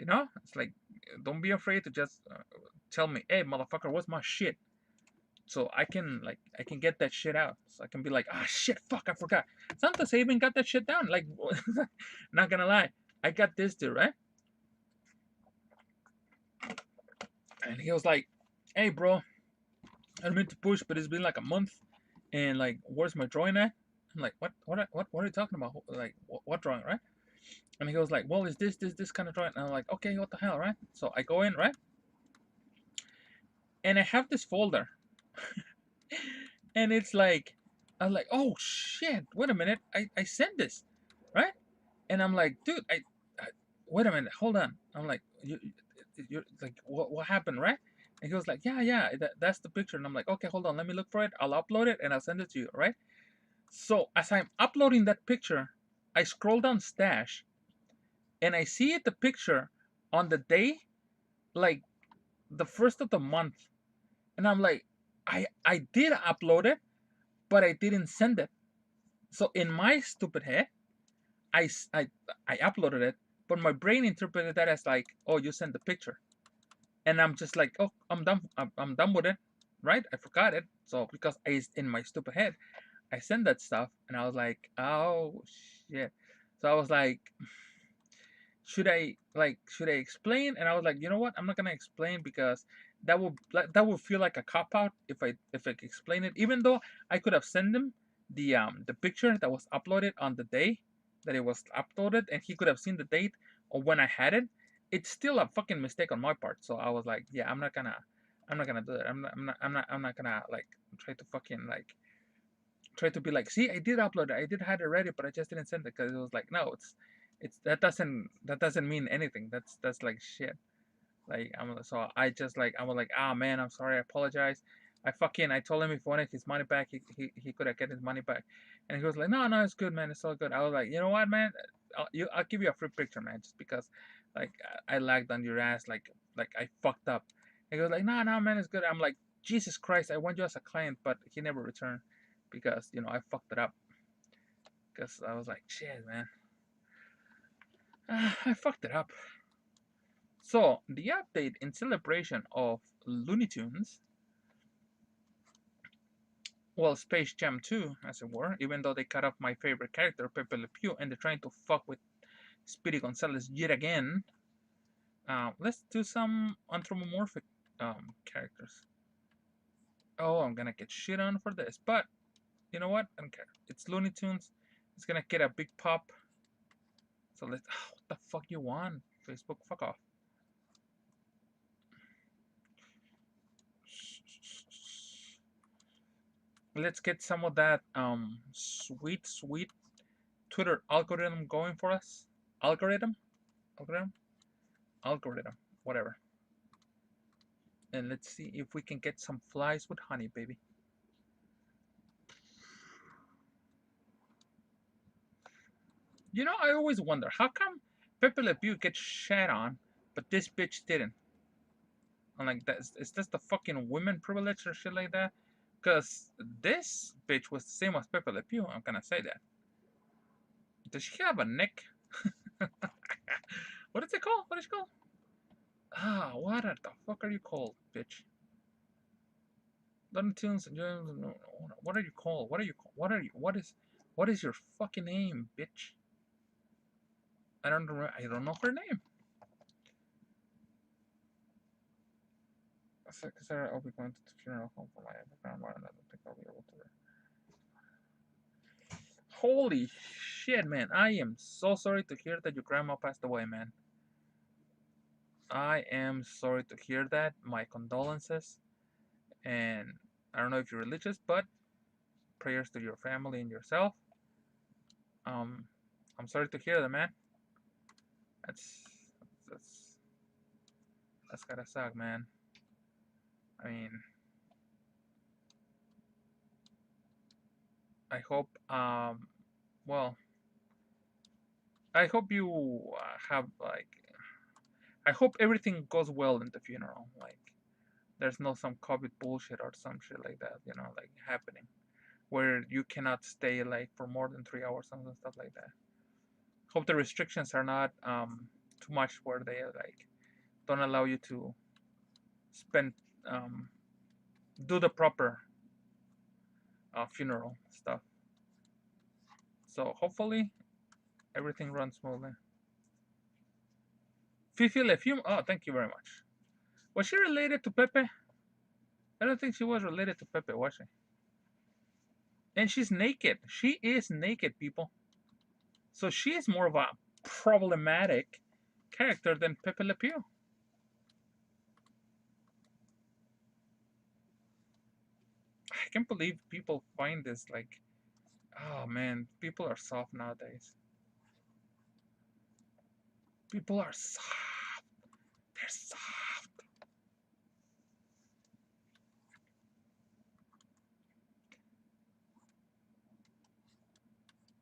You know, it's like, don't be afraid to just tell me, hey, motherfucker, what's my shit? So I can get that shit out. So I can be like, ah, shit, fuck, I forgot. Sometimes I even got that shit down. Like, not gonna lie, I got this dude, right? And he was like, hey, bro, I don't mean to push, but it's been like a month, and like, where's my drawing at? I'm like, what are you talking about? Like, what drawing, right? And he was like, well, it's this kind of drawing. And I'm like, okay, what the hell, right? So I go in, right? And I have this folder, and it's like, I'm like, oh shit, wait a minute, I sent this, right? And I'm like, dude, I wait a minute, hold on. I'm like, you like, what happened, right? And he was like, yeah, that's the picture. And I'm like, okay, hold on, let me look for it. I'll upload it and I'll send it to you, right? So as I'm uploading that picture, I scroll down stash and I see the picture on the day, like the first of the month, and I'm like, I did upload it, but I didn't send it. So in my stupid head, I I uploaded it, but my brain interpreted that as like, oh, you sent the picture, and I'm just like, oh, I'm done with it, right? I forgot it. So because I in my stupid head, I sent that stuff, and I was like, oh shit. So I was like, should I explain? And I was like, you know what? I'm not gonna explain because that would feel like a cop out if I explain it. Even though I could have sent him the picture that was uploaded on the day that it was uploaded, and he could have seen the date or when I had it. It's still a fucking mistake on my part. So I was like, yeah, I'm not gonna do it. I'm not gonna like try to fucking like try to be like, see, I did upload it, I did had it ready, but I just didn't send it because it was like, no, it's that doesn't mean anything. That's like shit. Like so I just like I was like, ah man, I'm sorry, I apologize. I told him if he wanted his money back, he could have get his money back, and he was like, no, it's good, man, it's all good. I was like, you know what, man, I'll give you a free picture, man, just because like I lagged on your ass, like I fucked up. And he was like, no, man, it's good. I'm like, Jesus Christ, I want you as a client, but he never returned because I fucked it up because I was like, shit, man, I fucked it up. So the update in celebration of Looney Tunes, well, Space Jam 2, as it were, even though they cut off my favorite character, Pepe Le Pew, and they're trying to fuck with Speedy Gonzales yet again. Let's do some anthropomorphic characters. Oh, I'm gonna get shit on for this, but you know what? I don't care. It's Looney Tunes. It's gonna get a big pop. So let's. Oh, what the fuck you want? Facebook, fuck off. Let's get some of that sweet Twitter algorithm going for us. Algorithm, algorithm, algorithm, whatever. And let's see if we can get some flies with honey, baby. I always wonder how come Pepe Le Pew gets shat on, but this bitch didn't. I'm like, is this the fucking women privilege or shit like that? Because this bitch was the same as Pepe Le Pew. I'm gonna say that. Does she have a neck? What is it called? What is it called? What the fuck are you called, bitch? Looney Tunes. What are you called? What are you called? What is your fucking name, bitch? I don't remember. I don't know her name. Sarah, I'll be going to the funeral home for my grandma, and I don't think I'll be able to. Holy shit, man! I am so sorry to hear that your grandma passed away, man. I am sorry to hear that. My condolences, and I don't know if you're religious, but prayers to your family and yourself. Um, I'm sorry to hear that, man. That's that's that's gotta suck, man. I mean, I hope well, I hope you have like, I hope everything goes well in the funeral. Like, there's no some COVID bullshit or some shit like that, like happening where you cannot stay like for more than 3 hours and stuff like that. Hope the restrictions are not too much where they like don't allow you to spend um, do the proper funeral stuff. So hopefully everything runs smoothly. Fifi Lefume, oh, thank you very much. Was she related to Pepe? I don't think she was related to Pepe, was she? And she's naked. She is naked, people. So she is more of a problematic character than Pepe Le Pew. I can't believe people find this like, oh man, people are soft nowadays. People are soft. They're soft.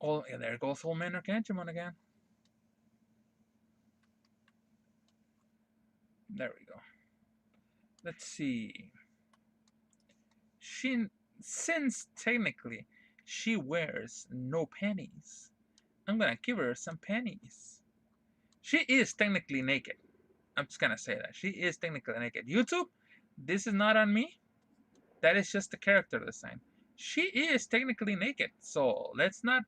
Oh, yeah, there goes old man Arcangelo again. There we go. Let's see. She, since technically she wears no panties, I'm gonna give her some panties. She is technically naked. I'm just gonna say that she is technically naked. YouTube, this is not on me. That is just the character design. She is technically naked, so let's not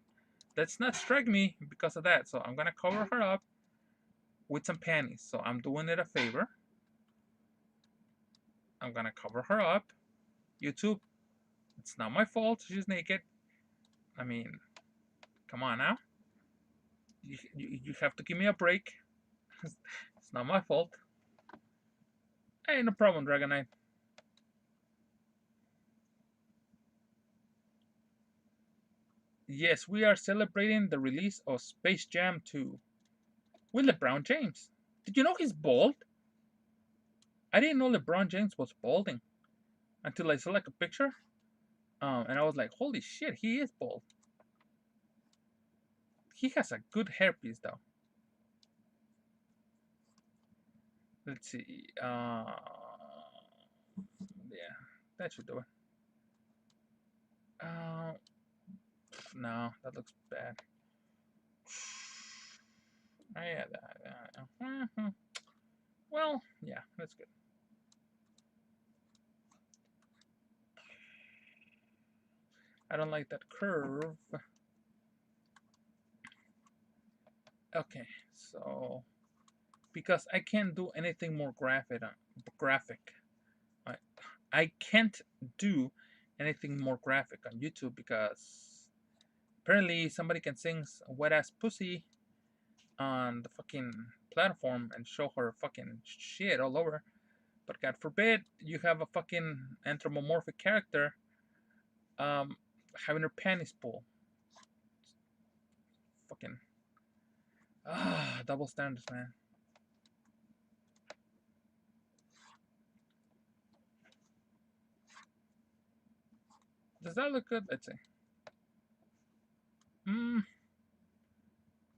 strike me because of that. So I'm gonna cover her up with some panties. So I'm doing it a favor. I'm gonna cover her up. YouTube, it's not my fault. She's naked. I mean, come on now. You have to give me a break. It's not my fault. Hey, no problem, Dragonite. Yes, we are celebrating the release of Space Jam 2 with LeBron James. Did you know he's bald? I didn't know LeBron James was balding until I saw like a picture. And I was like, holy shit, he is bald. He has a good hairpiece though. Let's see. Yeah, that should do it. Uh, no, that looks bad. Yeah, that. Well, yeah, that's good. I don't like that curve. Okay, so because I can't do anything more graphic. I, I can't do anything more graphic on YouTube because apparently somebody can sing wet ass pussy on the fucking platform and show her fucking shit all over. But God forbid you have a fucking anthropomorphic character um, having her panties pulled. Fucking double standards, man. Does that look good? Let's see.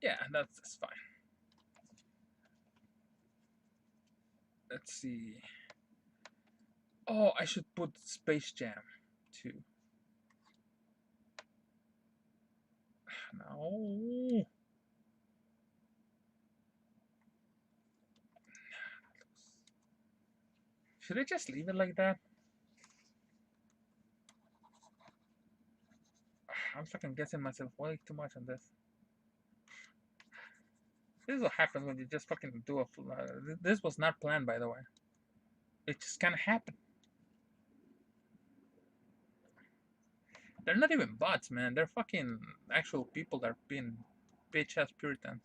Yeah, that's fine. Let's see. Oh, I should put Space Jam too. No. Should I just leave it like that? I'm fucking guessing myself way too much on this. This is what happens when you just fucking do a. This was not planned, by the way. It just kind of happened. They're not even bots, man. They're fucking actual people that are being bitch ass Puritans.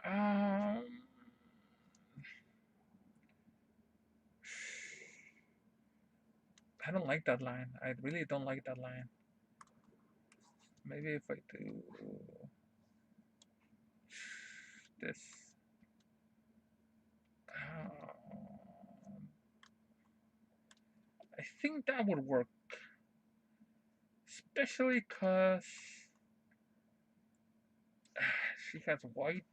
Um, I don't like that line. I really don't like that line. Maybe if I do this. I think that would work. Especially because she has white.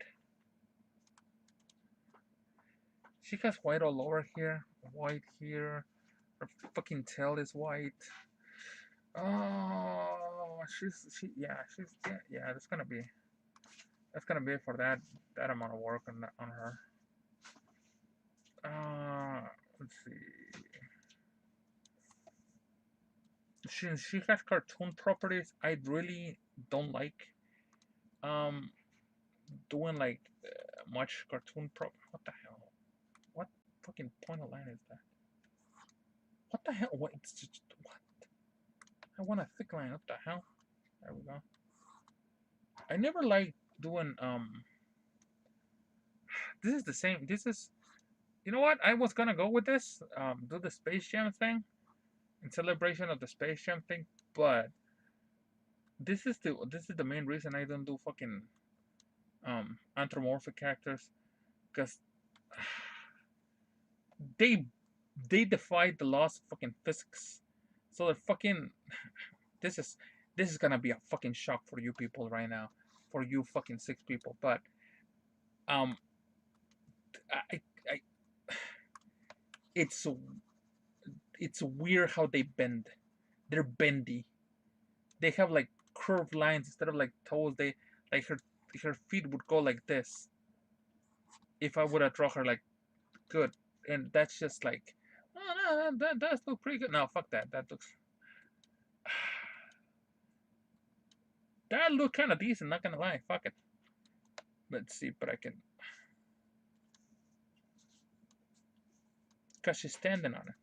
She has white all over here. White here. Her fucking tail is white. Oh, yeah, that's gonna be That's gonna be it for that amount of work on her. Let's see. Since she has cartoon properties, I really don't like um doing like much cartoon prop. What the hell? What fucking point of line is that? What the hell? What? It's just, what? I want a thick line. What the hell? There we go. I never liked doing This is the same. This is, you know what? I was gonna go with this. Do the Space Jam thing in celebration of the Space Jam thing, but this is the main reason I don't do fucking anthropomorphic characters, because they they defy the laws of fucking physics. So they're fucking this is this is gonna be a fucking shock for you people right now, for you fucking six people. But um, I it's it's weird how they bend. They're bendy. They have like curved lines instead of like toes. They like her feet would go like this if I would have drawn her like good, and that's just like, oh no, that does look pretty good. No, fuck that. That looks that look kind of decent. Not gonna lie. Fuck it. Let's see, but I can, cause she's standing on it.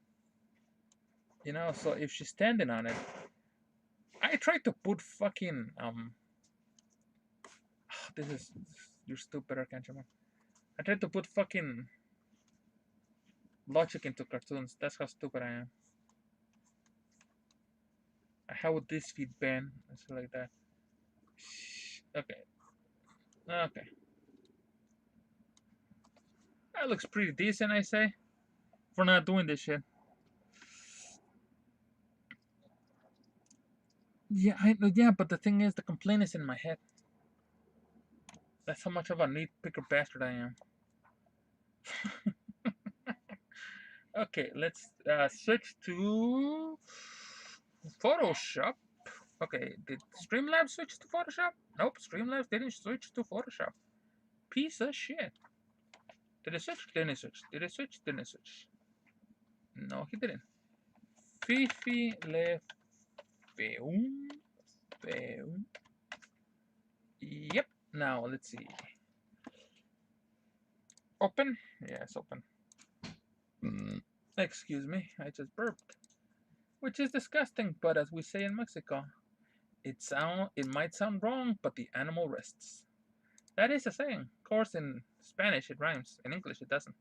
You know, so if she's standing on it, I tried to put fucking this is you're stupider, can't you, man? I tried to put fucking logic into cartoons. That's how stupid I am. How would this feet bend? And shit like that. Okay. Okay. That looks pretty decent, I say, for not doing this shit. Yeah, I know. Yeah, but the thing is, the complaint is in my head. That's how much of a nitpicker bastard I am. Okay, let's switch to Photoshop. Okay, did Streamlabs switch to Photoshop? Nope, Streamlabs didn't switch to Photoshop. Piece of shit. Did it switch? Didn't switch. Did it switch? Didn't switch. No, he didn't. Fifi le feum. Feum. Yep. Now, let's see. Open? Yes, open. Excuse me, I just burped. Which is disgusting, but as we say in Mexico, it might sound wrong, but the animal rests. That is a saying. Of course, in Spanish it rhymes. In English it doesn't.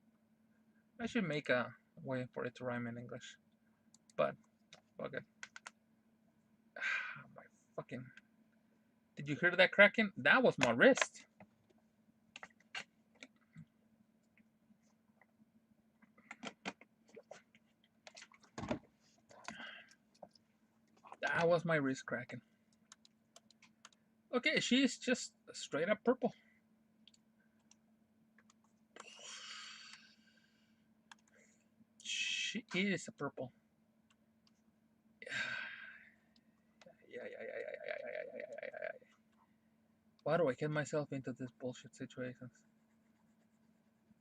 I should make a way for it to rhyme in English. But fuck it. My fucking. Did you hear that cracking? That was my wrist. That was my wrist cracking. Okay, she's just straight up purple. She is a purple. Yeah. Why do I get myself into these bullshit situations?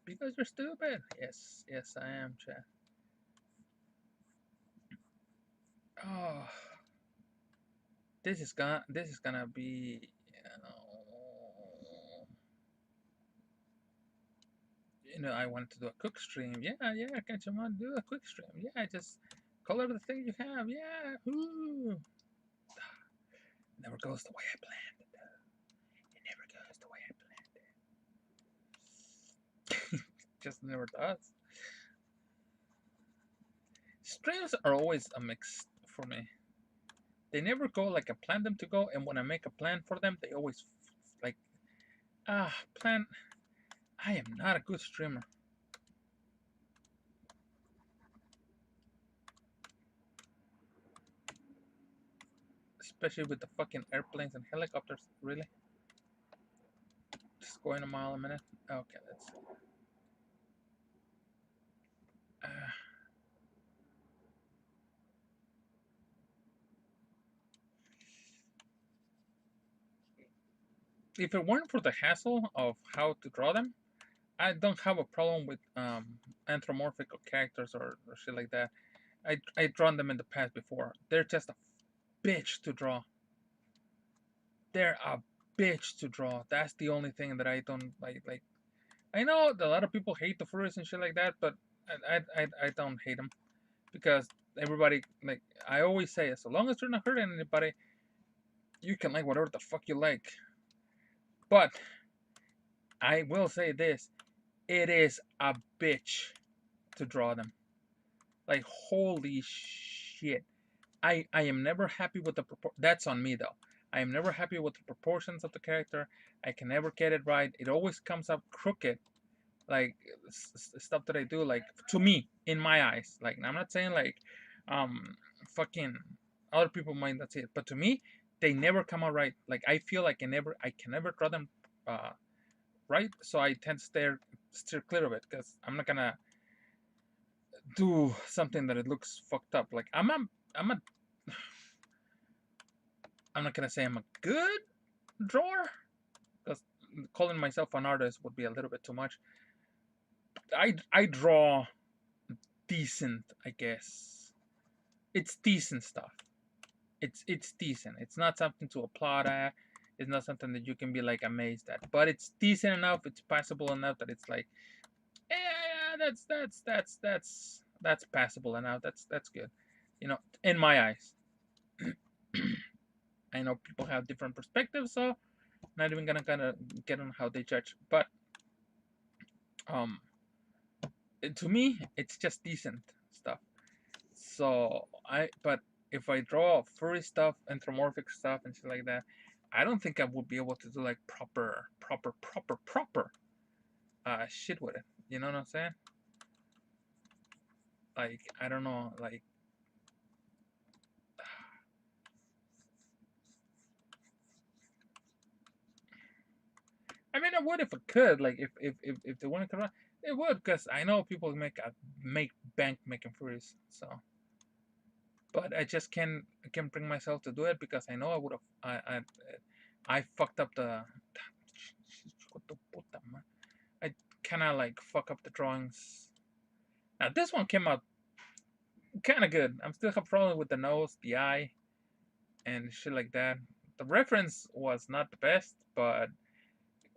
Because you're stupid. Yes, I am, Chad. Oh, this is gonna be, I wanted to do a cook stream. Yeah, can't you want to do a quick stream? Yeah, just color the thing you have. Yeah, ooh. Never goes the way I planned. It never goes the way I planned. Just never does. Streams are always a mix for me. They never go like I planned them to go, and when I make a plan for them, they always like, plan. I am not a good streamer. Especially with the fucking airplanes and helicopters, really? Just going a mile a minute? Okay, let's. if it weren't for the hassle of how to draw them, I don't have a problem with anthropomorphic characters or shit like that. I drawn them in the past before. They're just a bitch to draw. They're a bitch to draw. That's the only thing that I don't like. Like, I know that a lot of people hate the furries and shit like that, but I don't hate them because everybody, like I always say, so long as you're not hurting anybody, you can like whatever the fuck you like. But I will say this: it is a bitch to draw them. Like, holy shit! I am never happy with the that's on me though. I am never happy with the proportions of the character. I can never get it right. It always comes up crooked. Like stuff that I do, like to me, in my eyes. Like I'm not saying like, fucking other people might not see it, but to me, they never come out right. Like I feel like I can never draw them, uh, right. So I tend to steer clear of it because I'm not gonna do something that it looks fucked up. Like I'm a I'm not gonna say I'm a good drawer because calling myself an artist would be a little bit too much. I draw decent, I guess. It's decent stuff. It's decent. It's not something to applaud at. It's not something that you can be like amazed at. But it's decent enough. It's passable enough that it's like, yeah, that's passable enough. That's good. You know, in my eyes. I know people have different perspectives, so not even gonna get on how they judge. But um, to me, it's just decent stuff. So but if I draw furry stuff, anthropomorphic stuff, and shit like that, I don't think I would be able to do like proper shit with it. You know what I'm saying? Like I don't know, like I mean I would if I could. Like if they wanted to run, it would because I know people make bank making furries. So, but I can't bring myself to do it because I know I would have I fucked up the. I kind of like fuck up the drawings. Now this one came out kind of good. I'm still have problem with the nose, the eye, and shit like that. The reference was not the best, but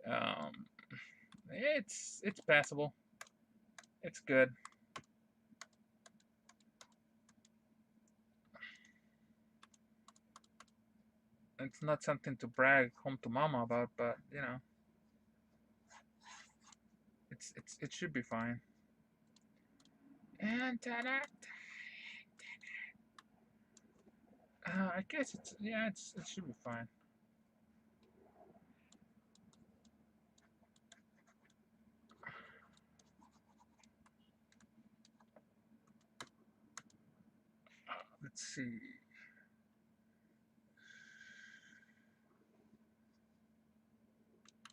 um, it's passable. It's good. It's not something to brag home to mama about, but you know, it should be fine. And I guess it's yeah, it should be fine. Let's see.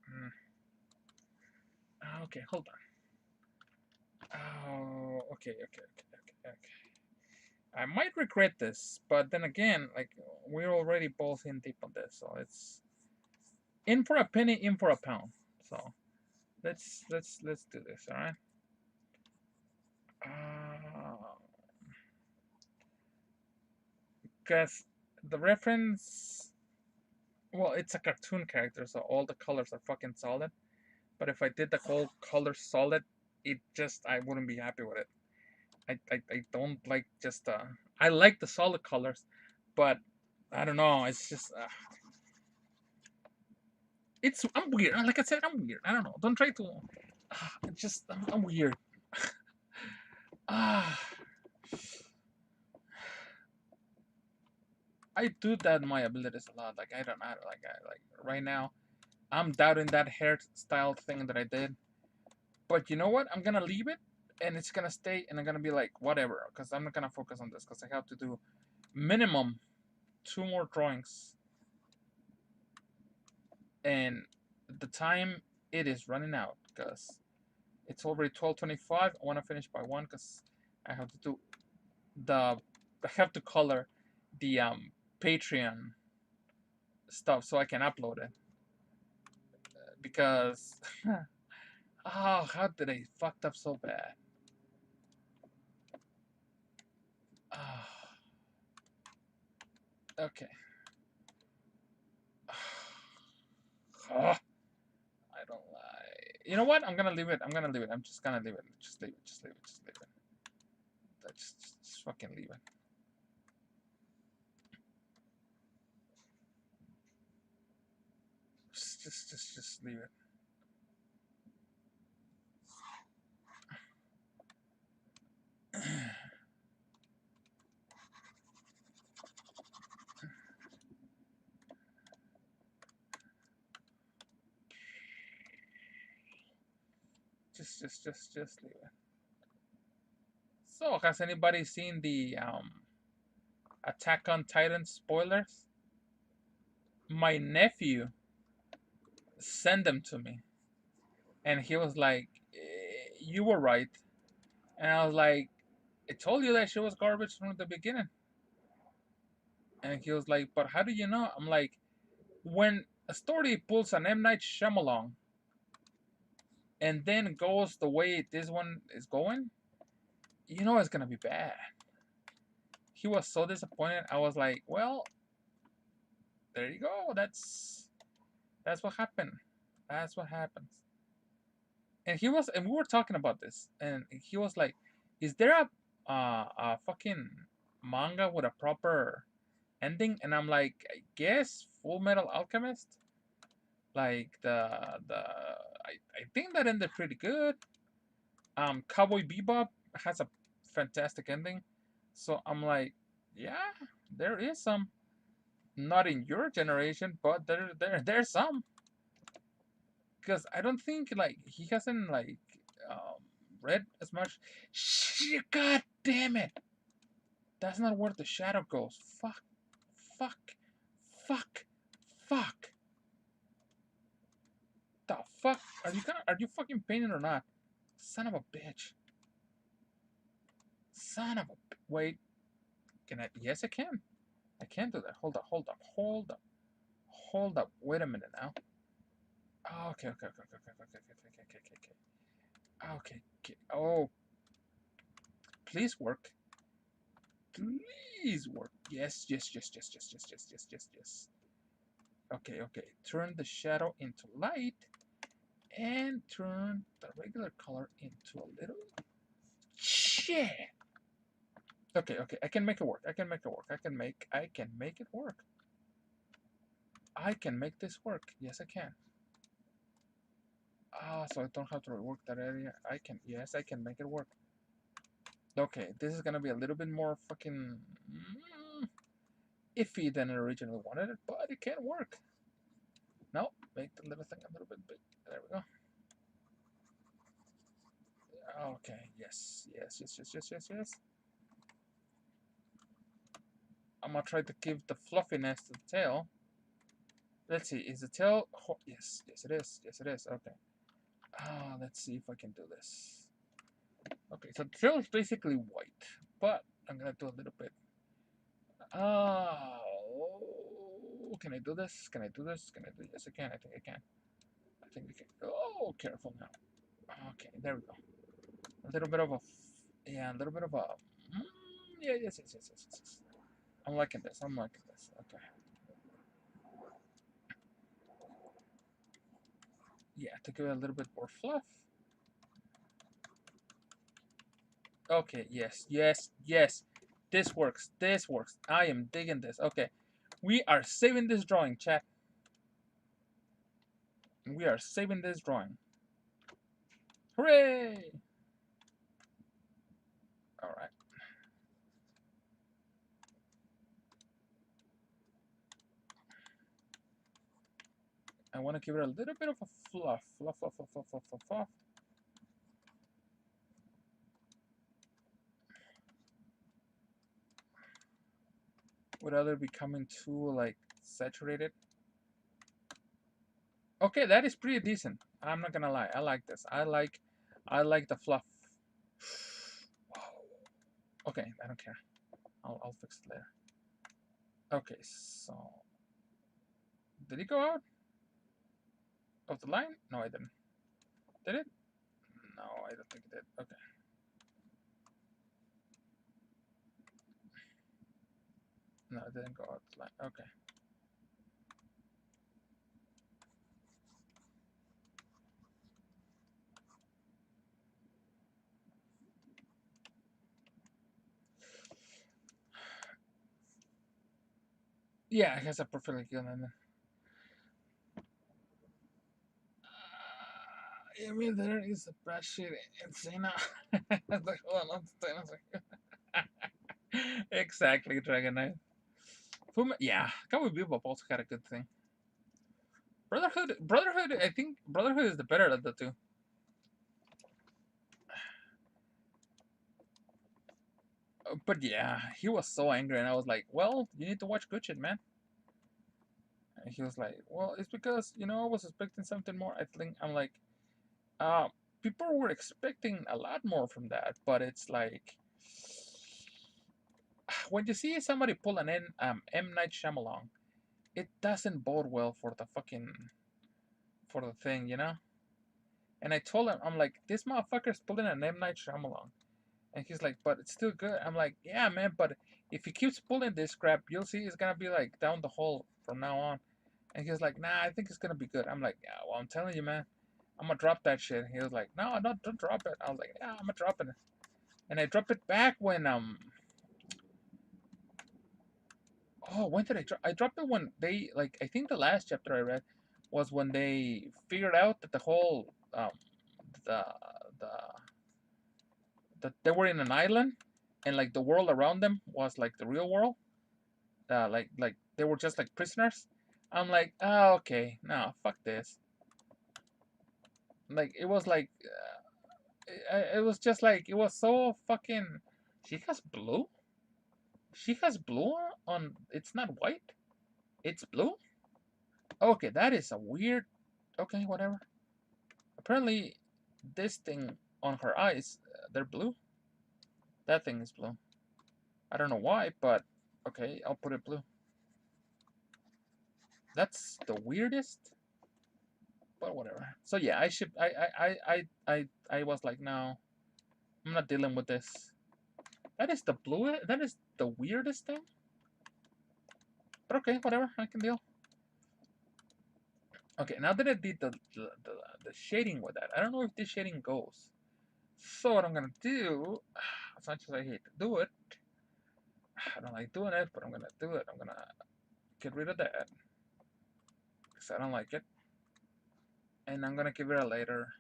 Mm. Okay, hold on. Oh, okay. I might regret this, but then again, like we're already both in deep on this, so it's in for a penny, in for a pound. So let's do this, all right? Because the reference, well, it's a cartoon character, so all the colors are fucking solid. But if I did the whole color solid, it just I wouldn't be happy with it. I don't like just I like the solid colors, but I don't know. It's just it's I'm weird. Like I said, I'm weird. I don't know. Don't try to. Just I'm weird. Ah, I do doubt my abilities a lot. Like I don't know. Like I like right now, I'm doubting that hairstyle thing that I did. But you know what? I'm gonna leave it, and it's gonna stay, and I'm gonna be like whatever, because I'm not gonna focus on this, because I have to do minimum 2 more drawings, and the time it is running out because it's already 12:25. I want to finish by 1 because I have to do the I have to color the Patreon stuff so I can upload it. because oh, how did I fucked up so bad? Oh, okay. Oh, I don't like. You know what? I'm gonna leave it. I'm gonna leave it. I'm just gonna leave it. Just leave it. Just leave it. Just leave it. Just fucking leave it. Just leave it. Just leave it. So, has anybody seen the Attack on Titan spoilers? My nephew sent them to me, and he was like, "You were right," and I was like, "I told you that shit was garbage from the beginning." And he was like, "But how do you know?" I'm like, "When a story pulls an M Night Shyamalan and then goes the way this one is going, you know it's gonna be bad." He was so disappointed. I was like, "Well, there you go. That's what happened. That's what happens." And we were talking about this, and he was like, "Is there a fucking manga with a proper ending?" And I'm like, "I guess Full Metal Alchemist. Like I think that ended pretty good. Cowboy Bebop has a fantastic ending, so I'm like, yeah, there is some. Not in your generation, but there's some. Because I don't think like he hasn't like um, read as much. Shit, god damn it! That's not where the shadow goes. Fuck, fuck, fuck, fuck. The fuck? Are you fucking painting or not? Son of a bitch. Son of a wait. Can I? Yes, I can. I can do that. Hold up, hold up, hold up, hold up. Wait a minute now. Oh, okay, okay, okay, okay, okay, okay, okay, okay, okay, okay. Okay, okay. Oh, please work. Please work. Yes, yes, yes, yes, yes, yes, yes, yes, yes, yes. Okay, okay. Turn the shadow into light and turn the regular color into a little shit. Okay, okay. I can make it work. I can make it work. I can make it work. I can make this work. Yes, I can. Ah, so I don't have to rework that area. Yes, I can make it work. Okay, this is gonna be a little bit more fucking iffy than I originally wanted it, but it can work. No, make the little thing a little bit big. There we go. Okay, yes, yes, yes, yes, yes, yes, yes. I'm gonna try to give the fluffiness to the tail. Let's see, is the tail? Oh, yes, yes, it is. Yes, it is. Okay. Let's see if I can do this. Okay, so the tail is basically white, but I'm gonna do a little bit. Can I do this? Can I do this? Can I do? Yes, I can. I think I can. I think I can. Oh, careful now. Okay, there we go. A little bit of a, yeah, a little bit of a. Yeah, yes, yes, yes, yes, yes, yes. I'm liking this. I'm liking this. Okay. Yeah, to give it a little bit more fluff. Okay, yes, yes, yes. This works. This works. I am digging this. Okay. We are saving this drawing, chat. We are saving this drawing. Hooray! All right. I want to give it a little bit of a fluff. Fluff, fluff, fluff, fluff, fluff, fluff, fluff. Without it becoming too, like, saturated. Okay, that is pretty decent. I'm not gonna lie. I like this. I like the fluff. Okay, I don't care. I'll fix it later. Okay, so did it go out? of the line? No, I didn't. Did it? No, I don't think it did. Okay. No, it didn't go out the line. Okay. Yeah, it has a perfectly good line. I mean, there is a bad shit insane. Like, hold on, exactly, Dragon Knight. Yeah, Cowboy Bebop also had a good thing. Brotherhood. I think Brotherhood is the better of the two. But yeah, he was so angry, and I was like, "Well, you need to watch good shit, man." And he was like, "Well, it's because I was expecting something more." I think I'm like, uh, people were expecting a lot more from that, but it's like when you see somebody pull an M Night Shyamalan, it doesn't bode well for the fucking for the thing. And I told him, I'm like, this motherfucker's pulling an M Night Shyamalan. And he's like, but it's still good. I'm like, yeah, man, but if he keeps pulling this crap, you'll see it's gonna be like down the hole from now on. And he's like, nah, I think it's gonna be good. I'm like, yeah, well, I'm telling you, man, I'm gonna drop that shit. He was like, no, don't drop it. I was like, yeah, I'm gonna drop it. And I dropped it back when oh, when did I drop? I dropped it when they like. I think the last chapter I read was when they figured out that the whole the the that they were in an island, and like the world around them was like the real world. Like they were just like prisoners. I'm like, oh, okay, no, fuck this. Like it was like it was just like it was so fucking. She has blue. She has blue on. It's not white. It's blue. Okay, that is a weird. Okay, whatever. Apparently, this thing on her eyes, they're blue. That thing is blue. I don't know why, but okay, I'll put it blue. That's the weirdest, but whatever. So yeah, I should. I was like, no, I'm not dealing with this. That is the blue. That is the weirdest thing. But okay, whatever. I can deal. Okay, now that I did the shading with that, I don't know if this shading goes. So what I'm gonna do, as much as I hate to do it, I don't like doing it, but I'm gonna do it. I'm gonna get rid of that because I don't like it, and I'm gonna give it a lighter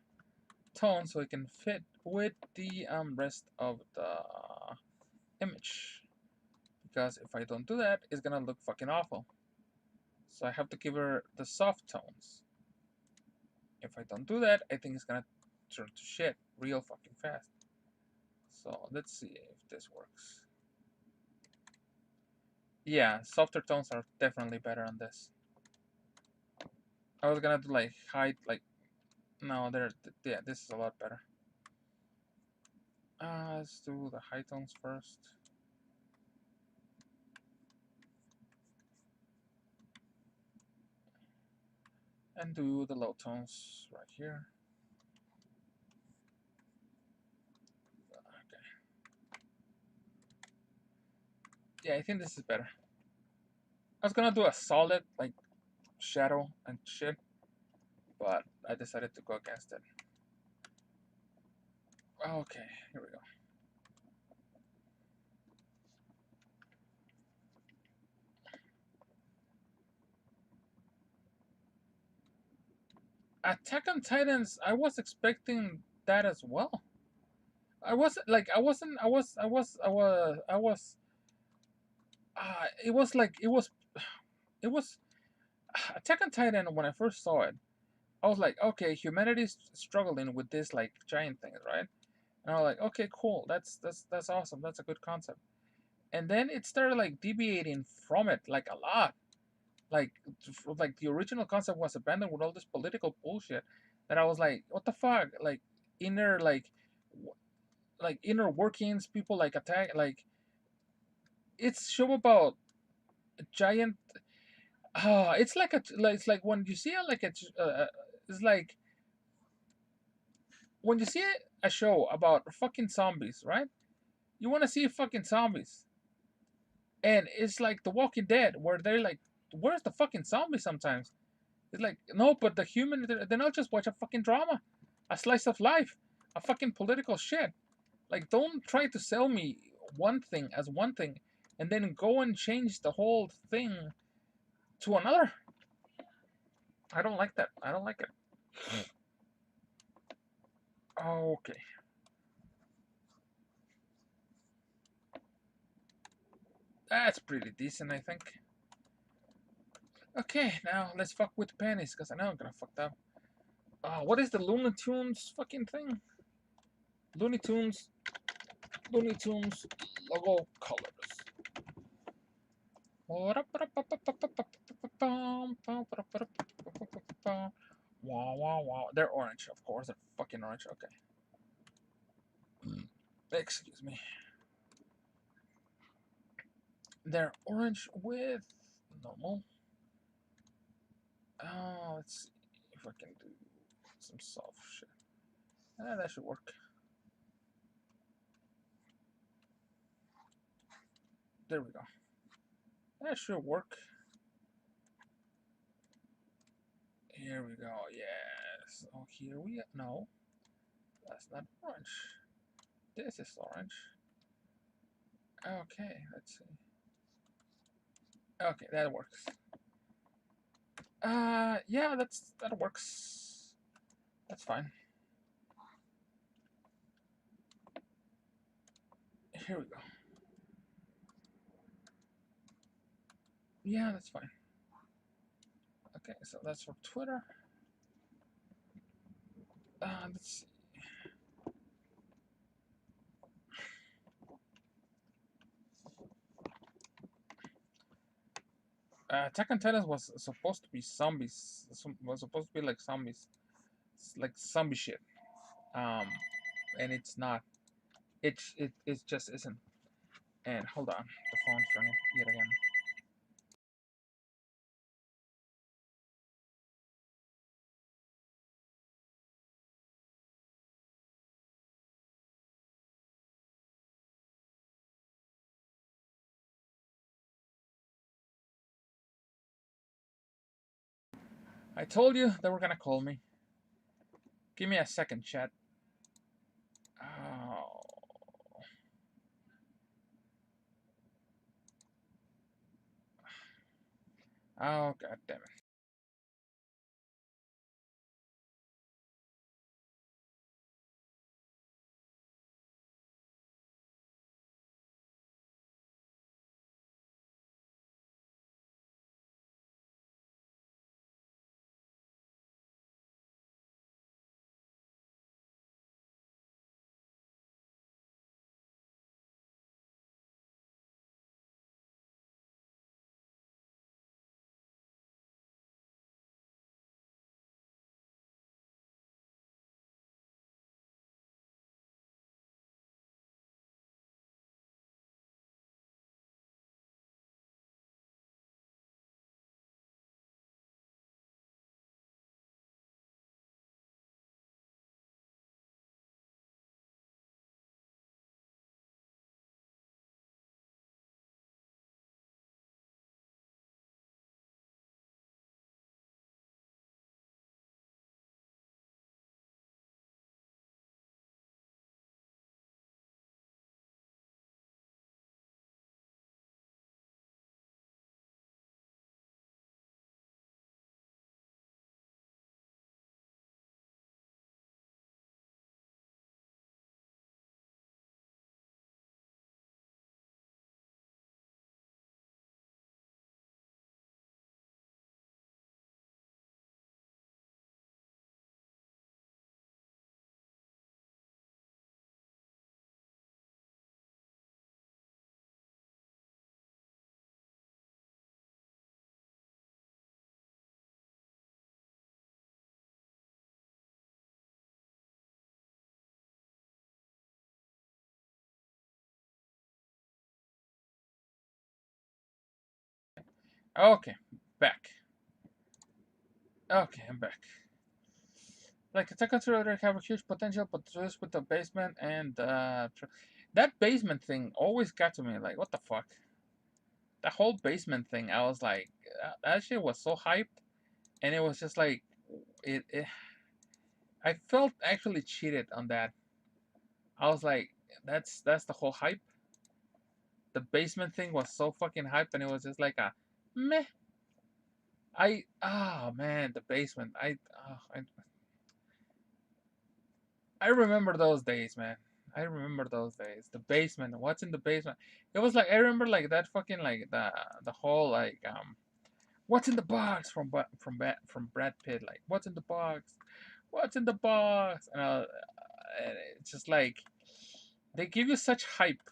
tone so it can fit with the rest of the image. Because if I don't do that, it's gonna look fucking awful. So I have to give her the soft tones. If I don't do that, I think it's gonna turn to shit real fucking fast. So let's see if this works. Yeah, softer tones are definitely better on this. I was gonna do like high, like no, yeah, this is a lot better. Let's do the high tones first. And do the low tones right here. Okay. Yeah, I think this is better. I was gonna do a solid like shadow and shit, but I decided to go against it. Okay, here we go. Attack on Titans, I was expecting that as well. I was like, I wasn't, I was. It was like, it was Attack on Titan. When I first saw it, I was like, okay, humanity's struggling with this like giant thing, right? And I was like, okay, cool, that's awesome, that's a good concept. And then it started like deviating from it like a lot. Like like the original concept was abandoned with all this political bullshit that I was like, what the fuck? Like inner like inner workings, people like attack like it's show about a giant it's like it's like when you see like It's like when you see a show about fucking zombies, right? You want to see fucking zombies, and it's like The Walking Dead, where they're like, "Where's the fucking zombie?" Sometimes it's like, no, but the human, they're not just watch a fucking drama, a slice of life, a fucking political shit. Like, don't try to sell me one thing as one thing, and then go and change the whole thing to another. I don't like that. I don't like it. Okay. That's pretty decent, I think. Okay, now let's fuck with pennies, because I know I'm gonna fuck up. What is the Looney Tunes fucking thing? Looney Tunes, Looney Tunes logo colors. Wow, wow, wow. They're orange, of course. They're fucking orange. Okay. Excuse me. They're orange with normal. Let's see if I can do some soft shit. That should work. There we go. That should work. Here we go. Yes. Oh, here we go. No, that's not orange. This is orange. Okay, let's see. Okay, that works. Yeah, that works. That's fine. Here we go. Yeah, that's fine. Okay, so that's for Twitter. Let's see. Attack on Titan was supposed to be zombies. Was supposed to be like zombies. It's like zombie shit. Um, and it's not. It just isn't. And hold on, the phone's ringing yet again. I told you they were gonna call me. Give me a second, chat. Oh, oh, god damn it. Okay, back. Okay, I'm back. Like it's a consider have a huge potential, but just with the basement and that basement thing always got to me. Like, what the fuck? The whole basement thing. I was like, that shit was so hyped, and it was just like, it I felt actually cheated on that. I was like, that's the whole hype. The basement thing was so fucking hype, and it was just like a meh. Oh man, the basement. I remember those days, man. I remember those days. The basement. What's in the basement? It was like I remember like that fucking like the whole like what's in the box from Brad Pitt. Like, what's in the box? What's in the box? And it's just like they give you such hype,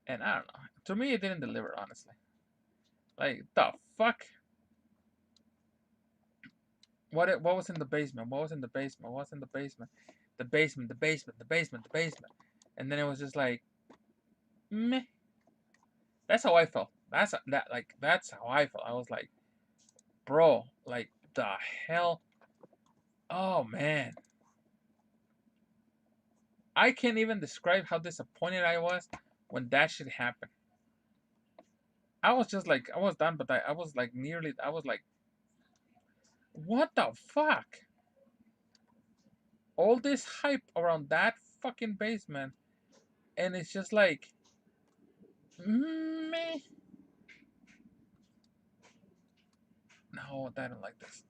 and I don't know. To me, it didn't deliver, honestly. Like the fuck. What was in the basement? What was in the basement? What was in the basement? The basement, the basement, the basement, the basement. And then it was just like meh. That's how I felt. That's how I felt. I was like, bro, like the hell. Oh man. I can't even describe how disappointed I was when that shit happened. I was just like I was done, but I was like nearly I was like, what the fuck? All this hype around that fucking basement, and it's just like meh. No, I don't like this.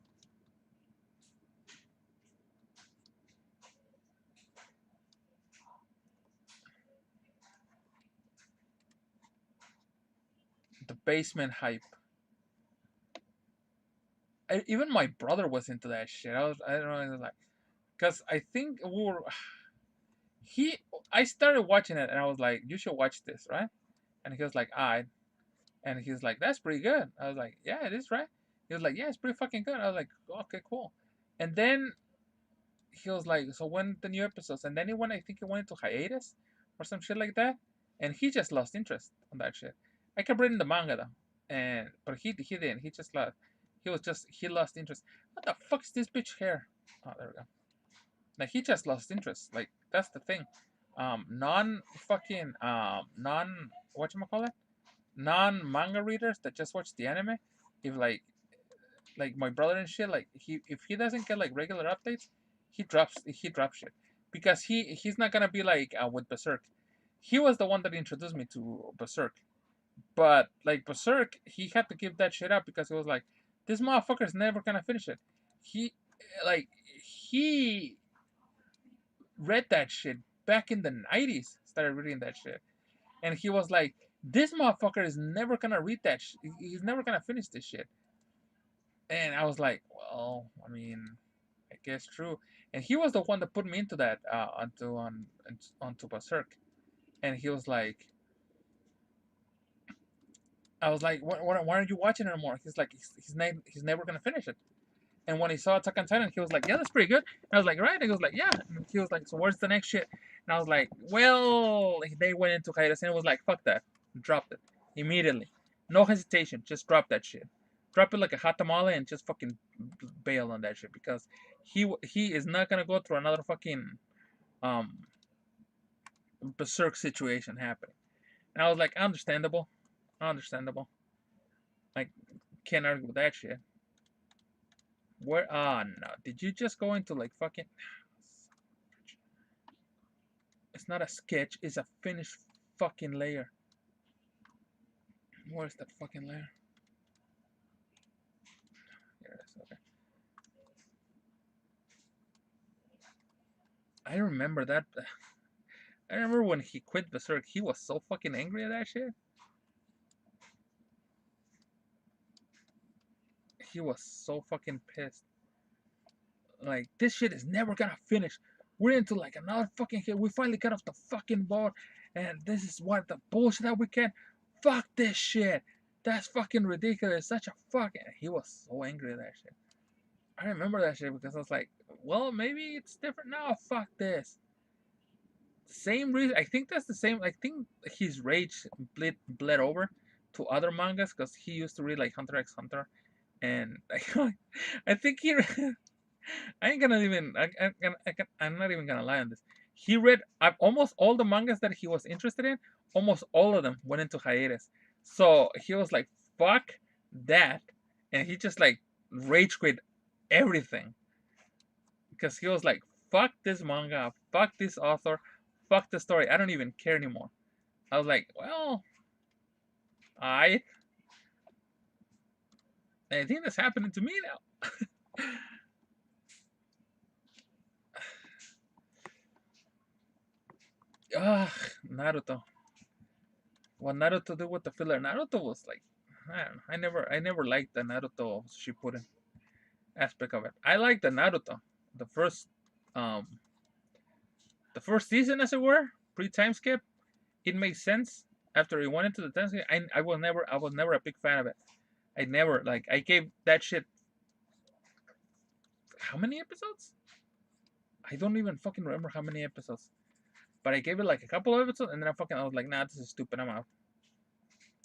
The basement hype. Even my brother was into that shit. I don't know, it was like, cause I think we were he. I started watching it and I was like, you should watch this, right? And he was like, I. And he's like, that's pretty good. I was like, yeah, it is, right? He was like, yeah, it's pretty fucking good. I was like, okay, cool. And then he was like, so when the new episodes? And then he went, I think he went into hiatus or some shit like that. And he just lost interest on that shit. I kept reading the manga though, and but he didn't. He just lost. He lost interest. What the fuck is this bitch hair? Oh, there we go. Like he just lost interest. Like that's the thing. Non fucking non what you call it? Non manga readers that just watch the anime. If like my brother and shit, like he if he doesn't get like regular updates, he drops shit because he's not gonna be like with Berserk. He was the one that introduced me to Berserk, but like Berserk, he had to give that shit up because it was like this motherfucker's never gonna finish it. He like he read that shit back in the 90s. Started reading that shit, and he was like, this motherfucker is never gonna read that. He's never gonna finish this shit. And I was like, well, I mean, I guess true. And he was the one that put me into that onto Berserk. And he was like, I was like, why aren't you watching it anymore? He's like, he's never gonna finish it. And when he saw Attack on Titan, he was like, yeah, that's pretty good. And I was like, right. And he was like, yeah. And he was like, so where's the next shit? And I was like, well, they went into hiatus and it was like, fuck that, dropped it immediately, no hesitation, just drop that shit, drop it like a hot tamale and just fucking bail on that shit because he is not gonna go through another fucking um berserk situation happening. And I was like, understandable, understandable. Like, can't argue with that shit. Where? Ah, no. Did you just go into like fucking? It's not a sketch. It's a finished fucking layer. Where's that fucking layer? Here it is. Okay. I remember that. I remember when he quit Berserk. He was so fucking angry at that shit. He was so fucking pissed. Like, this shit is never gonna finish. We're into like another fucking hit. We finally got off the fucking boat, and this is what the bullshit that we can. Fuck this shit. That's fucking ridiculous. Such a fucking. He was so angry at that shit. I remember that shit because I was like, well, maybe it's different now. Fuck this. Same reason. I think that's the same. I think his rage bled over to other mangas because he used to read like Hunter x Hunter, and I think he I ain't gonna even. I'm not even gonna lie on this. He read almost all the mangas that he was interested in. Almost all of them went into hiatus. So he was like, "Fuck that," and he just like rage quit everything because he was like, "Fuck this manga. Fuck this author. Fuck the story. I don't even care anymore." I was like, "Well, I think that's happening to me now." Ugh, Naruto. What Naruto did with the filler? Naruto was like, I don't know. I never liked the Naruto Shippuden aspect of it. I liked the Naruto, the first, um, the first season, as it were, pre time skip. It made sense after he went into the time skip. I was never a big fan of it. I never like. I gave that shit how many episodes? I don't even fucking remember how many episodes. But I gave it like a couple of episodes, and then I was like, nah, this is stupid. I'm out.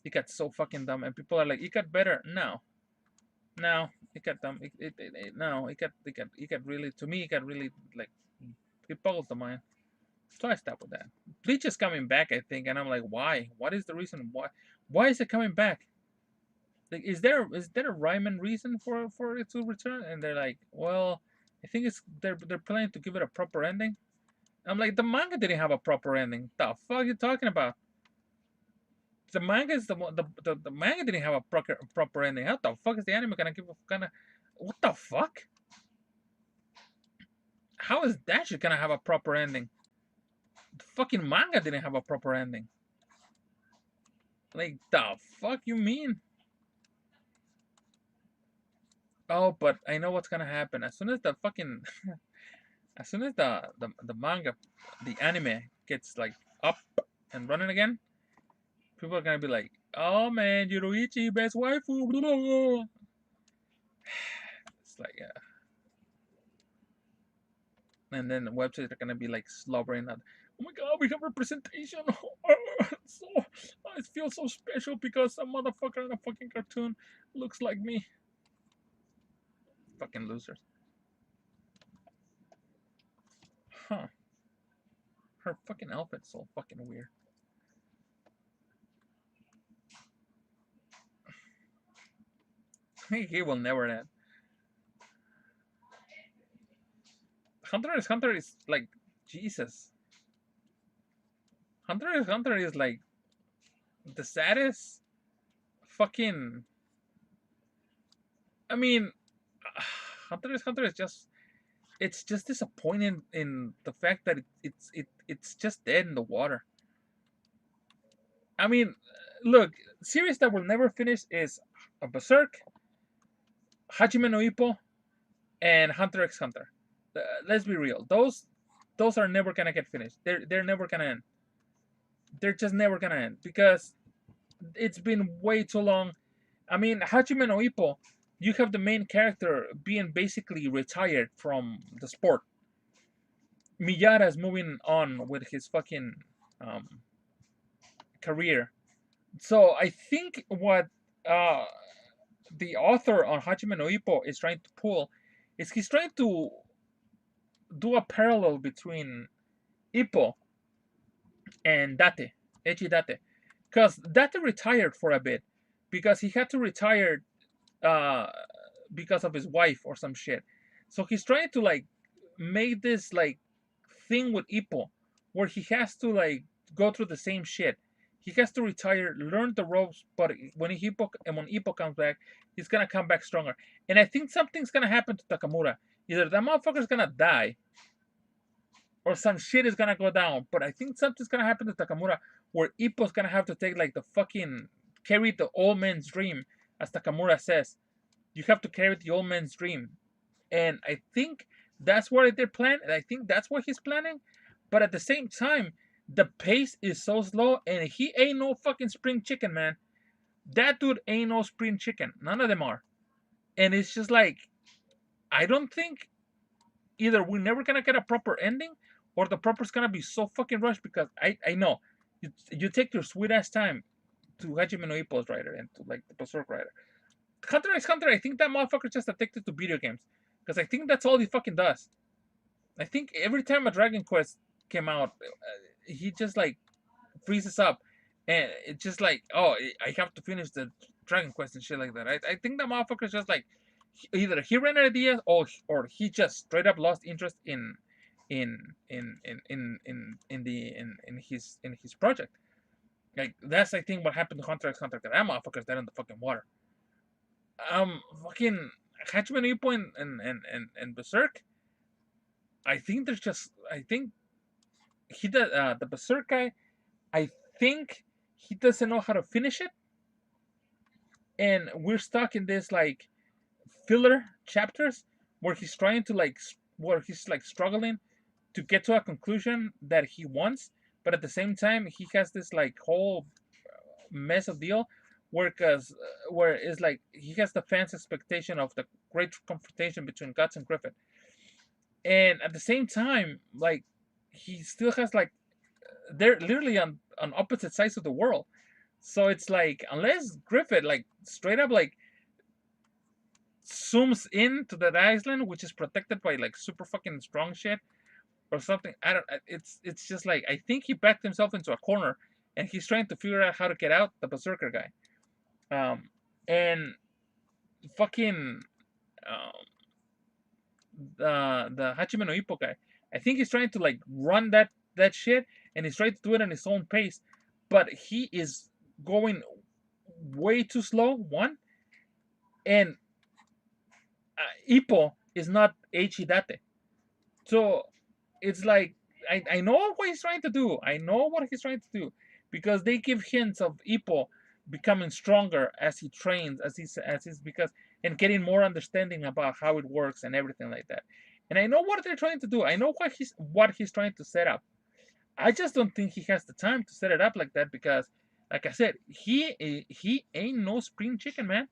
It got so fucking dumb, and people are like, it got better. No, no, it got dumb. No, it got really. To me, it got really like it boggles the mind. So I stopped with that. Bleach is coming back, I think, and I'm like, why? What is the reason? Why is it coming back? Like, is there a rhyme and reason for it to return? And they're like, well, I think they're planning to give it a proper ending. I'm like, the manga didn't have a proper ending. The fuck are you talking about? The manga is the one. The manga didn't have a proper ending. How the fuck is the anime gonna give a gonna? What the fuck? How is that shit gonna have a proper ending? The fucking manga didn't have a proper ending. Like the fuck you mean? Oh, but I know what's gonna happen. As soon as the fucking as soon as the manga, the anime gets like up and running again, people are gonna be like, "Oh man, Yuruichi, best waifu." Blah, blah, blah. It's like, yeah. And then the websites are gonna be like slobbering out. Oh my god, we have representation. So I feel so special because a motherfucker in a fucking cartoon looks like me. Fucking losers. Huh. Her fucking outfit's so fucking weird. He will never end. Hunter x Hunter is like Jesus. Hunter x Hunter is like the saddest fucking. I mean, Hunter x Hunter is just. It's just disappointing in the fact that it's just dead in the water. I mean, look, series that will never finish is a Berserk, Hajime no Ippo, and Hunter x Hunter. Let's be real; those are never gonna get finished. They're never gonna end. They're just never gonna end because it's been way too long. I mean, Hajime no Ippo, you have the main character being basically retired from the sport. Miyata's moving on with his fucking um, career. So I think what uh, the author on Hajime no Ippo is trying to pull is he's trying to do a parallel between Ippo and Date, Echi Date, because Date retired for a bit because he had to retire uh, because of his wife or some shit. So he's trying to like make this like thing with Ippo where he has to like go through the same shit. He has to retire, learn the ropes, but when Ippo comes back, he's gonna come back stronger. And I think something's gonna happen to Takamura. Either that motherfucker's gonna die, or some shit is gonna go down. But I think something's gonna happen to Takamura where Ippo's gonna have to take like the fucking carry the old man's dream, as Takamura says. You have to carry the old man's dream. And I think that's what they're planning. And I think that's what he's planning. But at the same time, the pace is so slow, and he ain't no fucking spring chicken, man. That dude ain't no spring chicken. None of them are. And it's just like, I don't think either we're never gonna get a proper ending, or the proper's gonna be so fucking rushed because I know you take your sweet ass time to Hajime no Ippo's writer and to like the Berserk writer. Hunter x Hunter, I think that motherfucker's just addicted to video games. because I think that's all he fucking does. I think every time a Dragon Quest came out, he just like freezes up, and it's just like, oh, I have to finish the Dragon Quest and shit like that. I think the motherfucker's just like, either he ran out of ideas, or he just straight up lost interest in his project. Like that's I think what happened to Hunter x Hunter. That motherfucker's dead in the fucking water. Fucking Hatchman Ippo and Berserk. I think he does the Berserk guy. I think he doesn't know how to finish it, and we're stuck in this like filler chapters where he's trying to like where he's like struggling to get to a conclusion that he wants, but at the same time he has this like whole mess of deal where cause where it's like he has the fans' expectation of the great confrontation between Guts and Griffith, and at the same time like he still has like they're literally on opposite sides of the world. So it's like unless Griffith like straight up like zooms into that island, which is protected by like super fucking strong shit or something. I don't. It's just like I think he backed himself into a corner, and he's trying to figure out how to get out. The Berserker guy, and fucking the Hachime no Ippo guy. I think he's trying to like run that shit, and he's trying to do it at his own pace, but he is going way too slow. One, and Ippo is not Hidate. So it's like I know what he's trying to do. I know what he's trying to do because they give hints of Ippo becoming stronger as he trains, as he's because and getting more understanding about how it works and everything like that. And I know what they're trying to do. I know what he's trying to set up. I just don't think he has the time to set it up like that because, like I said, he ain't no spring chicken, man.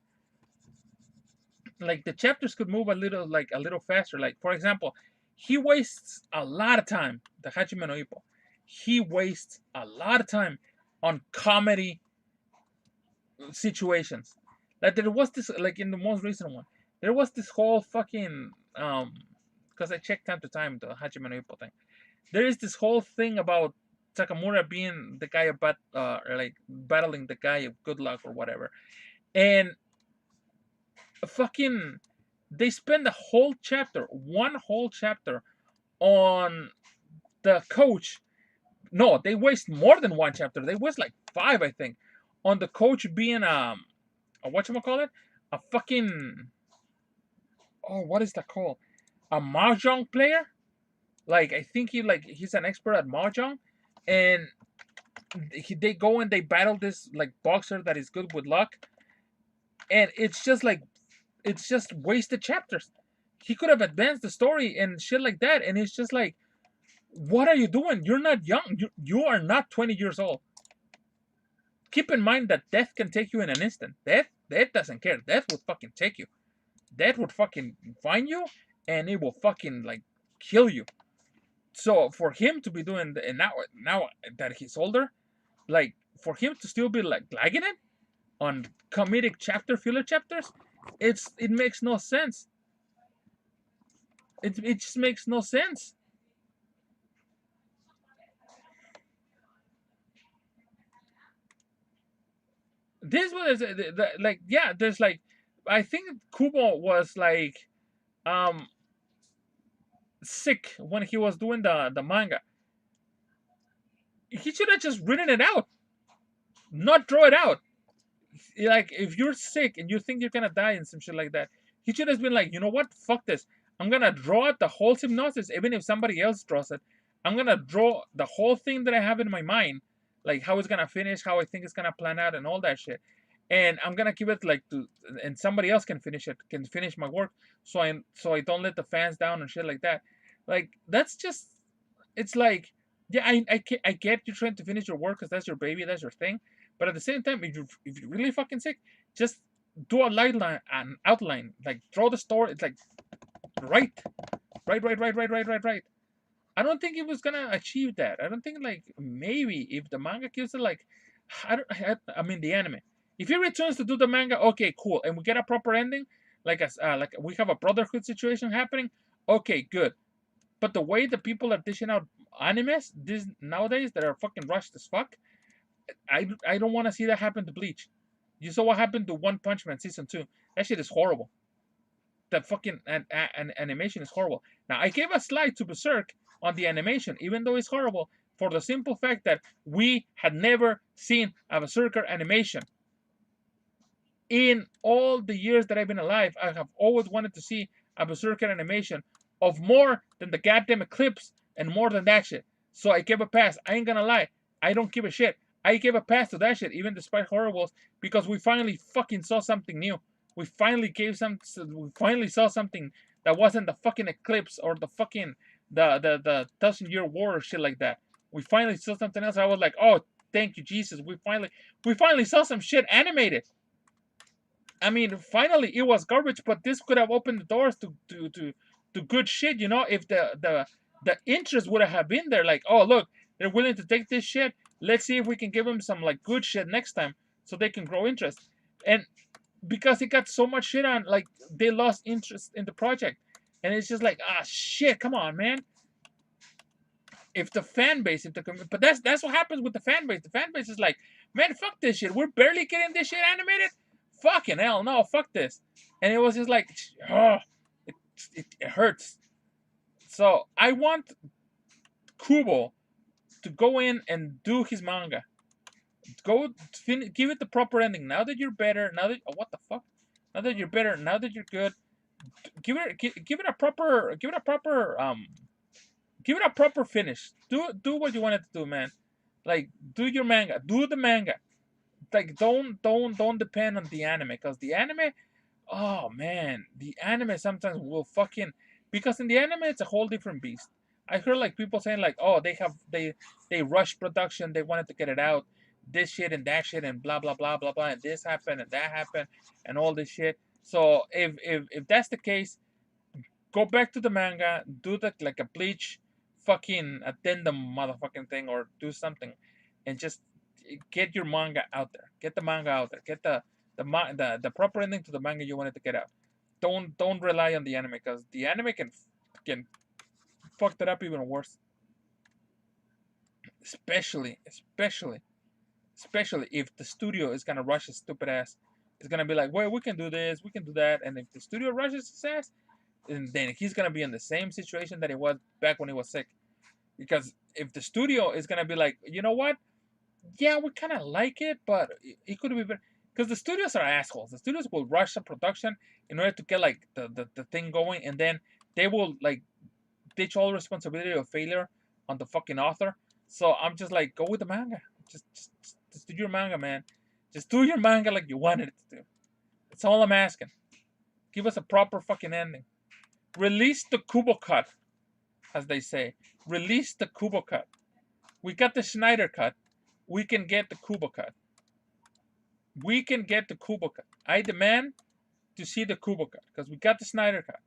Like the chapters could move a little faster. Like for example, he wastes a lot of time. The Hajime no Ippo, he wastes a lot of time on comedy situations. Like there was this like in the most recent one, there was this whole fucking because I check time to time the Hajime no Ippo thing. There is this whole thing about Takamura being the guy about like battling the guy of good luck or whatever, and fucking they spend a whole chapter, one whole chapter on the coach. No, they waste more than one chapter. They waste like five, I think, on the coach being a whatchamacallit? A fucking oh, what is that called? A mahjong player? Like I think he's an expert at mahjong, and they go and they battle this like boxer that is good with luck, and it's just wasted chapters. He could have advanced the story and shit like that, and it's just like, what are you doing? You're not young. You are not 20 years old. Keep in mind that death can take you in an instant. Death doesn't care. Death would fucking take you. Death would fucking find you, and it will fucking like kill you. So for him to be doing and now that he's older, like for him to still be like lagging it on comedic filler chapters, it makes no sense. It just makes no sense. This was like yeah. There's like I think Kubo was like um sick when he was doing the manga. He should have just written it out, not draw it out. Like if you're sick and you think you're gonna die and some shit like that, he should have been like, you know what, fuck this. I'm gonna draw out the whole hypnosis, even if somebody else draws it. I'm gonna draw the whole thing that I have in my mind, like how it's gonna finish, how I think it's gonna plan out, and all that shit. And I'm gonna give it like and somebody else can finish it, can finish my work, so I don't let the fans down and shit like that. Like that's just, it's like, yeah, I get you trying to finish your work because that's your baby, that's your thing. But at the same time, if you're really fucking sick, just do a light line, an outline, like draw the story. It's like right, right. I don't think it was gonna achieve that. I don't think like maybe if the manga gives it like, I mean the anime. If he returns to do the manga, okay, cool, and we get a proper ending, like we have a brotherhood situation happening. Okay, good. But the way the people are dishing out animes this nowadays that are fucking rushed as fuck, I don't want to see that happen to Bleach. You saw what happened to One Punch Man season 2. That shit is horrible. The fucking animation is horrible. Now I gave a slide to Berserk on the animation, even though it's horrible, for the simple fact that we had never seen a Berserker animation. In all the years that I've been alive, I have always wanted to see a Berserker animation of more than the goddamn Eclipse and more than that shit. So I gave a pass. I ain't gonna lie. I don't give a shit. I gave a pass to that shit, even despite horribles, because we finally fucking saw something new. We finally We finally saw something that wasn't the fucking Eclipse or the fucking the 1,000-year war or shit like that. We finally saw something else. I was like, oh, thank you, Jesus. We finally saw some shit animated. I mean, finally it was garbage, but this could have opened the doors to good shit, you know, if the interest would have been there. Like, oh look, they're willing to take this shit. Let's see if we can give them some like good shit next time, so they can grow interest. And because it got so much shit on, like they lost interest in the project, and it's just like, ah, shit, come on, man. If the fan base, but that's what happens with the fan base. The fan base is like, man, fuck this shit. We're barely getting this shit animated. Fucking hell, no, fuck this. And it was just like, oh, it hurts. So I want Kubo to go in and do his manga. Give it the proper ending. Now that you're better, now that, oh, what the fuck? Now that you're better, now that you're good, give it a proper give it a proper finish. Do what you wanted to do, man. Like, do your manga. Do the manga. Like, don't depend on the anime, because the anime, oh man, the anime sometimes will fucking, because in the anime it's a whole different beast. I heard like people saying like, oh, they rush production, they wanted to get it out, this shit and that shit and blah blah blah blah blah, and this happened and that happened and all this shit. So if that's the case, go back to the manga, do that like a Bleach fucking addendum motherfucking thing, or do something, and just get your manga out there. Get the manga out there. Get the proper ending to the manga you wanted to get out. Don't rely on the anime, because the anime can fuck that up even worse. Especially if the studio is gonna rush his stupid ass. It's gonna be like, well, we can do this, we can do that, and if the studio rushes his ass, and then he's gonna be in the same situation that he was back when he was sick. Because if the studio is gonna be like, you know what, yeah, we kind of like it, but it could be better. Because the studios are assholes. The studios will rush the production in order to get like the thing going, and then they will like ditch all responsibility of failure on the fucking author. So I'm just like, go with the manga. Just do your manga, man. Just do your manga like you wanted it to do. That's all I'm asking. Give us a proper fucking ending. Release the Kubo cut, as they say. Release the Kubo cut. We got the Schneider cut. We can get the Kubo cut. We can get the Kubo cut. I demand to see the Kubo cut, because we got the Snyder cut.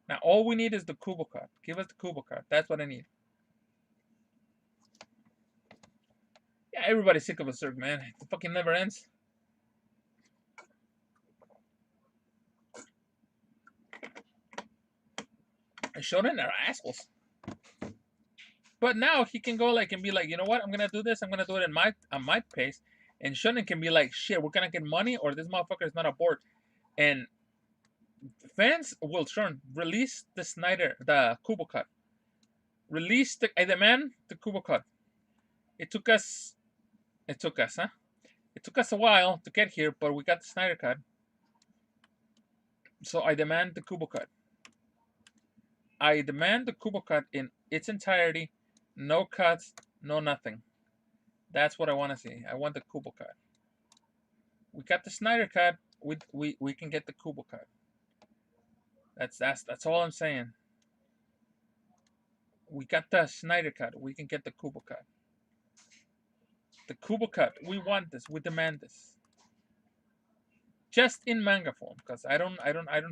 Now all we need is the Kubo cut. Give us the Kubo cut. That's what I need. Yeah, everybody's sick of a Berserk, man. It fucking never ends. And Shonen are assholes. But now he can go like and be like, you know what? I'm gonna do this. I'm gonna do it on my pace. And Shonen can be like, shit, we're gonna get money, or this motherfucker is not aboard. And fans will turn. Release the Kubo cut. Release I demand the Kubo cut. It took us, huh? It took us a while to get here, but we got the Snyder cut. So I demand the Kubo cut. I demand the Kubo cut in its entirety. No cuts, no nothing. That's what I want to see. I want the Kubo cut. We got the Snyder cut. We can get the Kubo cut. That's all I'm saying. We got the Snyder cut. We can get the Kubo cut. The Kubo cut. We want this. We demand this. Just in manga form, because I don't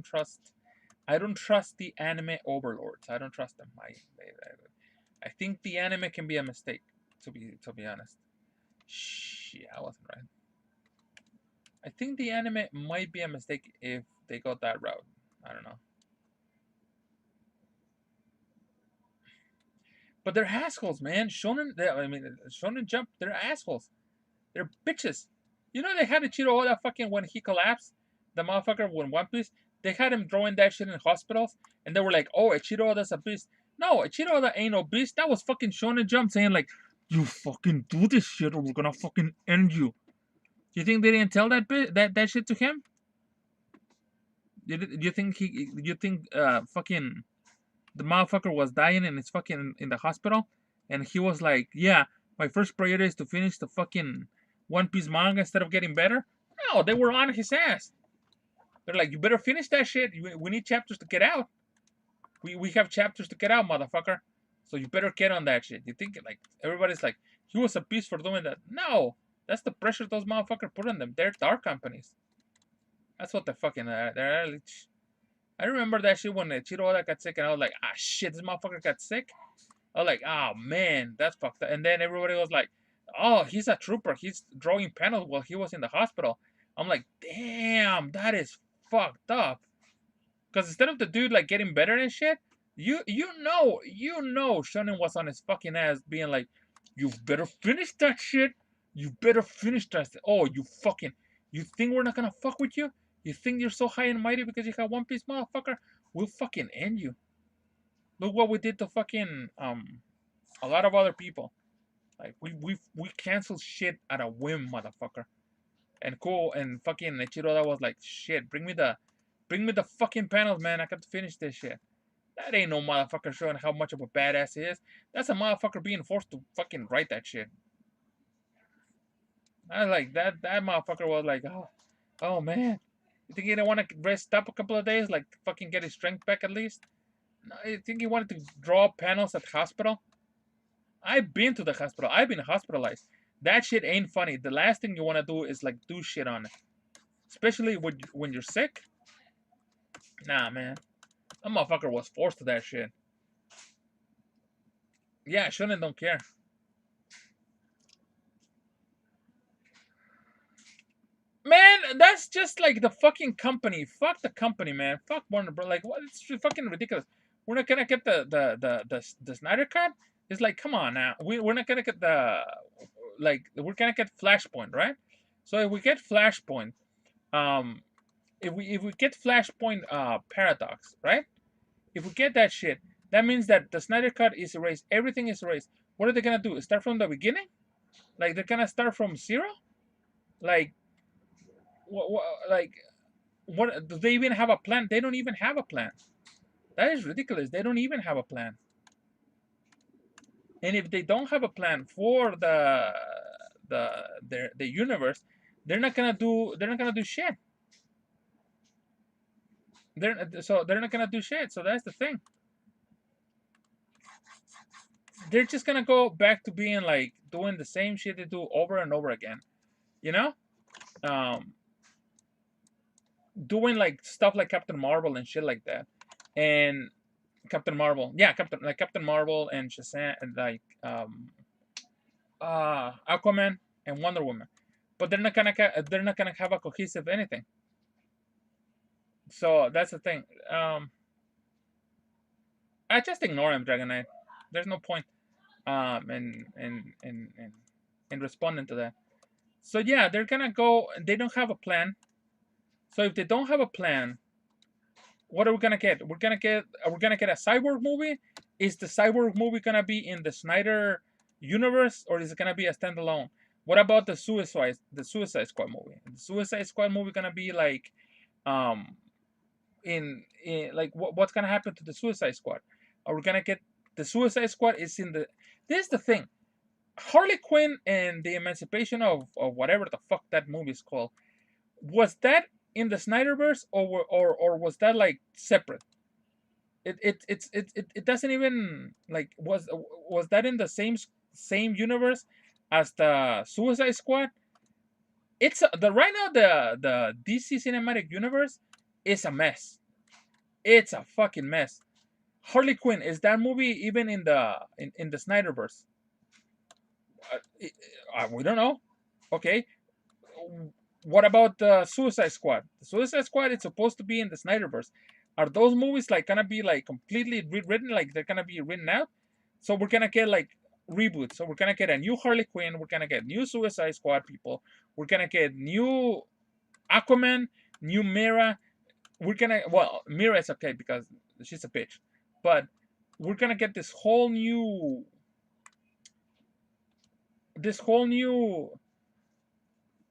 trust the anime overlords. I don't trust them. I think the anime can be a mistake. To be honest. Shit, I wasn't right. I think the anime might be a mistake if they go that route. I don't know. But they're assholes, man. I mean, Shonen Jump, they're assholes. They're bitches. You know they had Ichiro Oda fucking when he collapsed, the motherfucker when One Piece. They had him drawing that shit in hospitals, and they were like, "Oh, Ichiro Oda's a beast." No, Ichiro Oda ain't no beast. That was fucking Shonen Jump saying like, "You fucking do this shit, or we're gonna fucking end you." You think they didn't tell that shit to him? You think he? You think fucking the motherfucker was dying and it's fucking in the hospital, and he was like, "Yeah, my first priority is to finish the fucking One Piece manga instead of getting better." No, they were on his ass. They're like, "You better finish that shit. We need chapters to get out. We have chapters to get out, motherfucker. So you better get on that shit." You think like everybody's like he was a beast for doing that? No, that's the pressure those motherfuckers put on them. They're dark companies. That's what the fucking they're. I remember that shit when Chiro Oda got sick, and I was like, "Ah, shit, this motherfucker got sick." I was like, "Oh man, that's fucked up." And then everybody was like, "Oh, he's a trooper. He's drawing panels while he was in the hospital." I'm like, "Damn, that is fucked up." Because instead of the dude like getting better and shit, you know, Shonen was on his fucking ass, being like, "You better finish that shit. You better finish that. Oh, you fucking. You think we're not gonna fuck with you? You think you're so high and mighty because you have One Piece, motherfucker? We'll fucking end you. Look what we did to fucking a lot of other people. Like we canceled shit at a whim, motherfucker." And cool, and fucking Ichiroda was like, "Shit, bring me the fucking panels, man. I got to finish this shit." That ain't no motherfucker showing how much of a badass he is. That's a motherfucker being forced to fucking write that shit. I like that motherfucker was like, oh man. You think he didn't want to rest up a couple of days, like fucking get his strength back at least? No, you think he wanted to draw panels at the hospital? I've been to the hospital. I've been hospitalized. That shit ain't funny. The last thing you want to do is like do shit on it, especially when you're sick. Nah, man. That motherfucker was forced to that shit. Yeah, Shonen don't care. Man, that's just like the fucking company. Fuck the company, man. Fuck Warner Bros. Like, what? It's fucking ridiculous. We're not gonna get the Snyder cut. It's like, come on now. We're not gonna get we're gonna get Flashpoint, right? So if we get Flashpoint, um, if we get Flashpoint paradox, right? If we get that shit, that means that the Snyder cut is erased. Everything is erased. What are they gonna do? Start from the beginning? Like they're gonna start from zero? Like like what? Do they even have a plan? They don't even have a plan. That is ridiculous. They don't even have a plan. And if they don't have a plan for the universe, they're not gonna do shit. They're not gonna do shit. So that's the thing. They're just gonna go back to being like doing the same shit they do over and over again. You know, um, doing like stuff like Captain Marvel and shit like that, and Captain Marvel, yeah, Captain Marvel and Shazam, and like Aquaman and Wonder Woman, but they're not gonna have a cohesive anything. So that's the thing. I just ignore him, Dragon Knight. There's no point in responding to that. So yeah, they're gonna go. They don't have a plan. So if they don't have a plan, what are we gonna get? We're gonna get a cyborg movie. Is the cyborg movie gonna be in the Snyder universe, or is it gonna be a standalone? What about the Suicide Squad movie? The Suicide Squad movie gonna be like um in like what's gonna happen to the Suicide Squad? Are we gonna get the Suicide Squad is in the this is the thing. Harley Quinn and the Emancipation of whatever the fuck that movie is called. Was that in the Snyderverse, or was that like separate? It doesn't even like was that in the same universe as the Suicide Squad? It's the right now the DC cinematic universe is a mess. It's a fucking mess. Harley Quinn, is that movie even in the Snyderverse? We don't know. Okay, What about the Suicide Squad? The Suicide Squad is supposed to be in the Snyderverse. Are those movies like gonna be like completely rewritten? Like they're gonna be written out? So we're gonna get like reboots. So we're gonna get a new Harley Quinn. We're gonna get new Suicide Squad people. We're gonna get new Aquaman, new Mira. We're gonna Mira is okay because she's a bitch, but we're gonna get this whole new.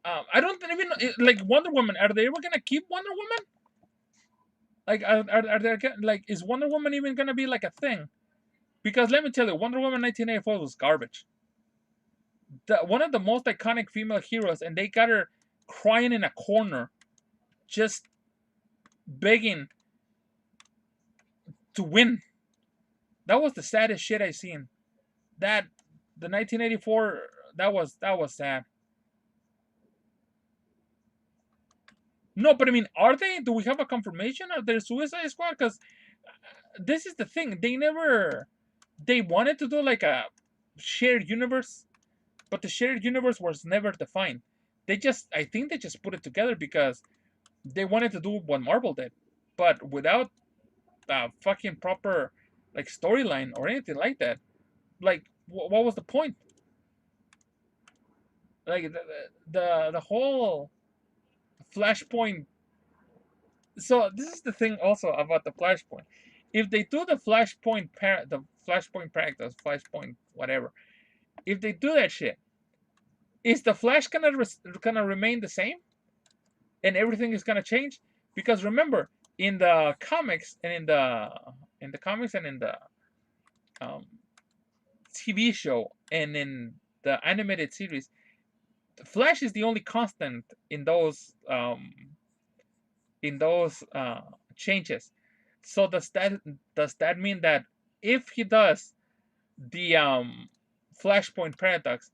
I don't even like Wonder Woman. Are they ever gonna keep Wonder Woman? Like, are there like is Wonder Woman even gonna be like a thing? Because let me tell you, Wonder Woman 1984 was garbage. One of the most iconic female heroes, and they got her crying in a corner, just begging to win. That was the saddest shit I seen. That the 1984 that was sad. No, but I mean, are they? Do we have a confirmation of their Suicide Squad? Because this is the thing. They wanted to do like a shared universe, but the shared universe was never defined. I think they just put it together because they wanted to do what Marvel did, but without a fucking proper like storyline or anything like that. Like, what was the point? Like the whole Flashpoint. So this is the thing also about the Flashpoint. If they do the Flashpoint practice, Flashpoint whatever, if they do that shit, is the Flash gonna remain the same, and everything is gonna change? Because remember, in the comics and in the um, TV show and in the animated series, Flash is the only constant in those changes. So does that mean that if he does the Flashpoint paradox,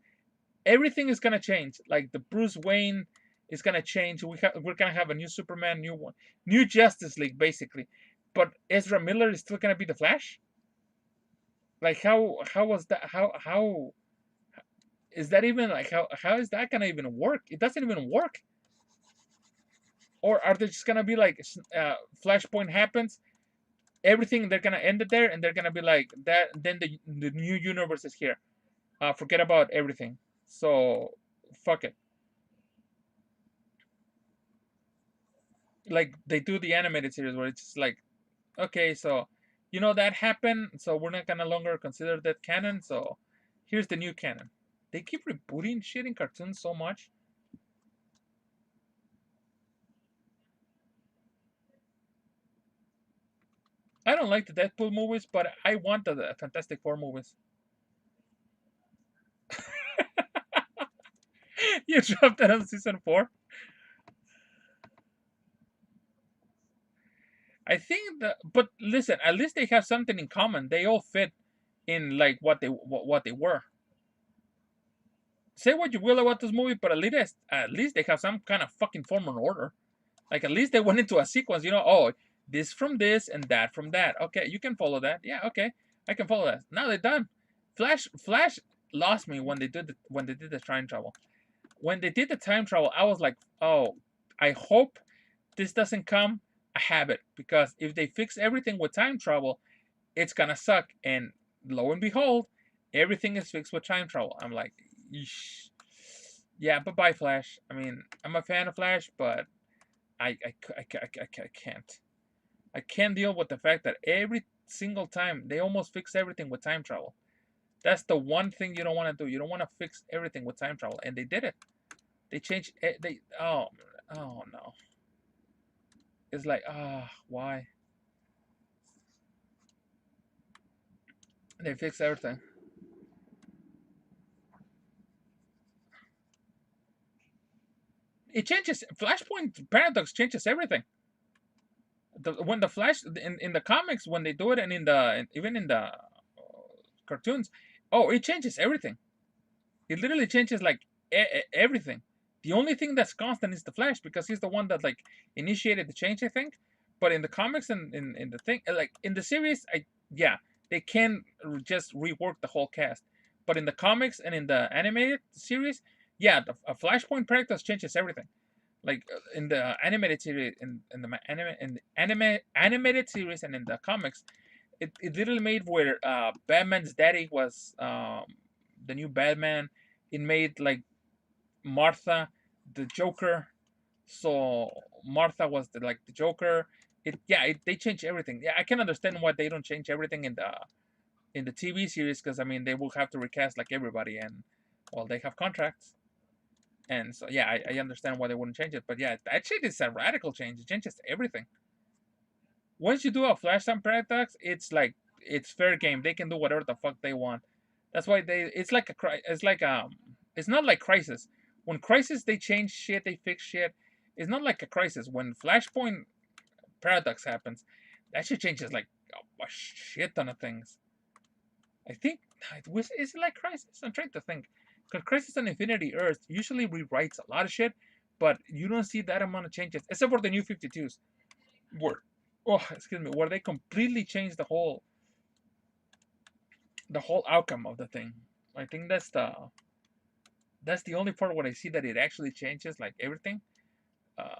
everything is gonna change? Like the Bruce Wayne is gonna change. We're gonna have a new Superman, new one, new Justice League, basically. But Ezra Miller is still gonna be the Flash. Like how was that? How is that even like how is that gonna even work? It doesn't even work. Or are they just gonna be like Flashpoint happens, everything they're gonna end it there, and they're gonna be like that? Then the new universe is here. Forget about everything. So fuck it. Like they do the animated series where it's just like, okay, so that happened, so we're not gonna longer consider that canon. So here's the new canon. They keep rebooting shit in cartoons so much. I don't like the Deadpool movies, but I want the Fantastic Four movies. You dropped that on season 4. I think that, but listen, at least they have something in common. They all fit in like what they were. Say what you will about this movie, but at least they have some kind of fucking form and order. Like at least they went into a sequence. Oh, this from this and that from that. Okay, you can follow that. Yeah, okay, I can follow that. Now they're done. Flash lost me when they did the time travel. When they did the time travel, I was like, oh, I hope this doesn't come a habit, because if they fix everything with time travel, it's gonna suck. And lo and behold, everything is fixed with time travel. I'm like, Eesh. Yeah, bye bye, Flash. I mean, I'm a fan of Flash, but I can't. I can't deal with the fact that every single time they almost fix everything with time travel. That's the one thing you don't want to do. You don't want to fix everything with time travel, and they did it. They changed. Oh no. It's like, why? They fix everything. It changes. Flashpoint paradox changes everything. When the Flash in the comics, when they do it, and even in the cartoons, oh, it changes everything. It literally changes like everything. The only thing that's constant is the Flash, because he's the one that like initiated the change, I think. But in the comics and in the thing, like in the series, yeah, they can just rework the whole cast. But in the comics and in the animated series, yeah, a Flashpoint practice changes everything. Like in the animated series, in the animated series, and in the comics, it literally made where Batman's daddy was the new Batman. It made like Martha the Joker, so Martha was the Joker. They changed everything. Yeah, I can understand why they don't change everything in the TV series, because I mean they will have to recast like everybody, and well they have contracts, and so yeah, I understand why they wouldn't change it. But yeah, that shit is a radical change. It changes everything. Once you do a flash time paradox, it's like it's fair game. They can do whatever the fuck they want. That's why they. It's like It's like It's not like Crisis. When Crisis they change shit, they fix shit. It's not like a Crisis. When Flashpoint paradox happens, that shit changes like a shit ton of things. I think is it like Crisis? I'm trying to think. Because Crisis on Infinity Earth usually rewrites a lot of shit, but you don't see that amount of changes, except for the new 52s, where excuse me, where they completely changed the whole outcome of the thing. I think that's the only part where I see that it actually changes like everything. Uh,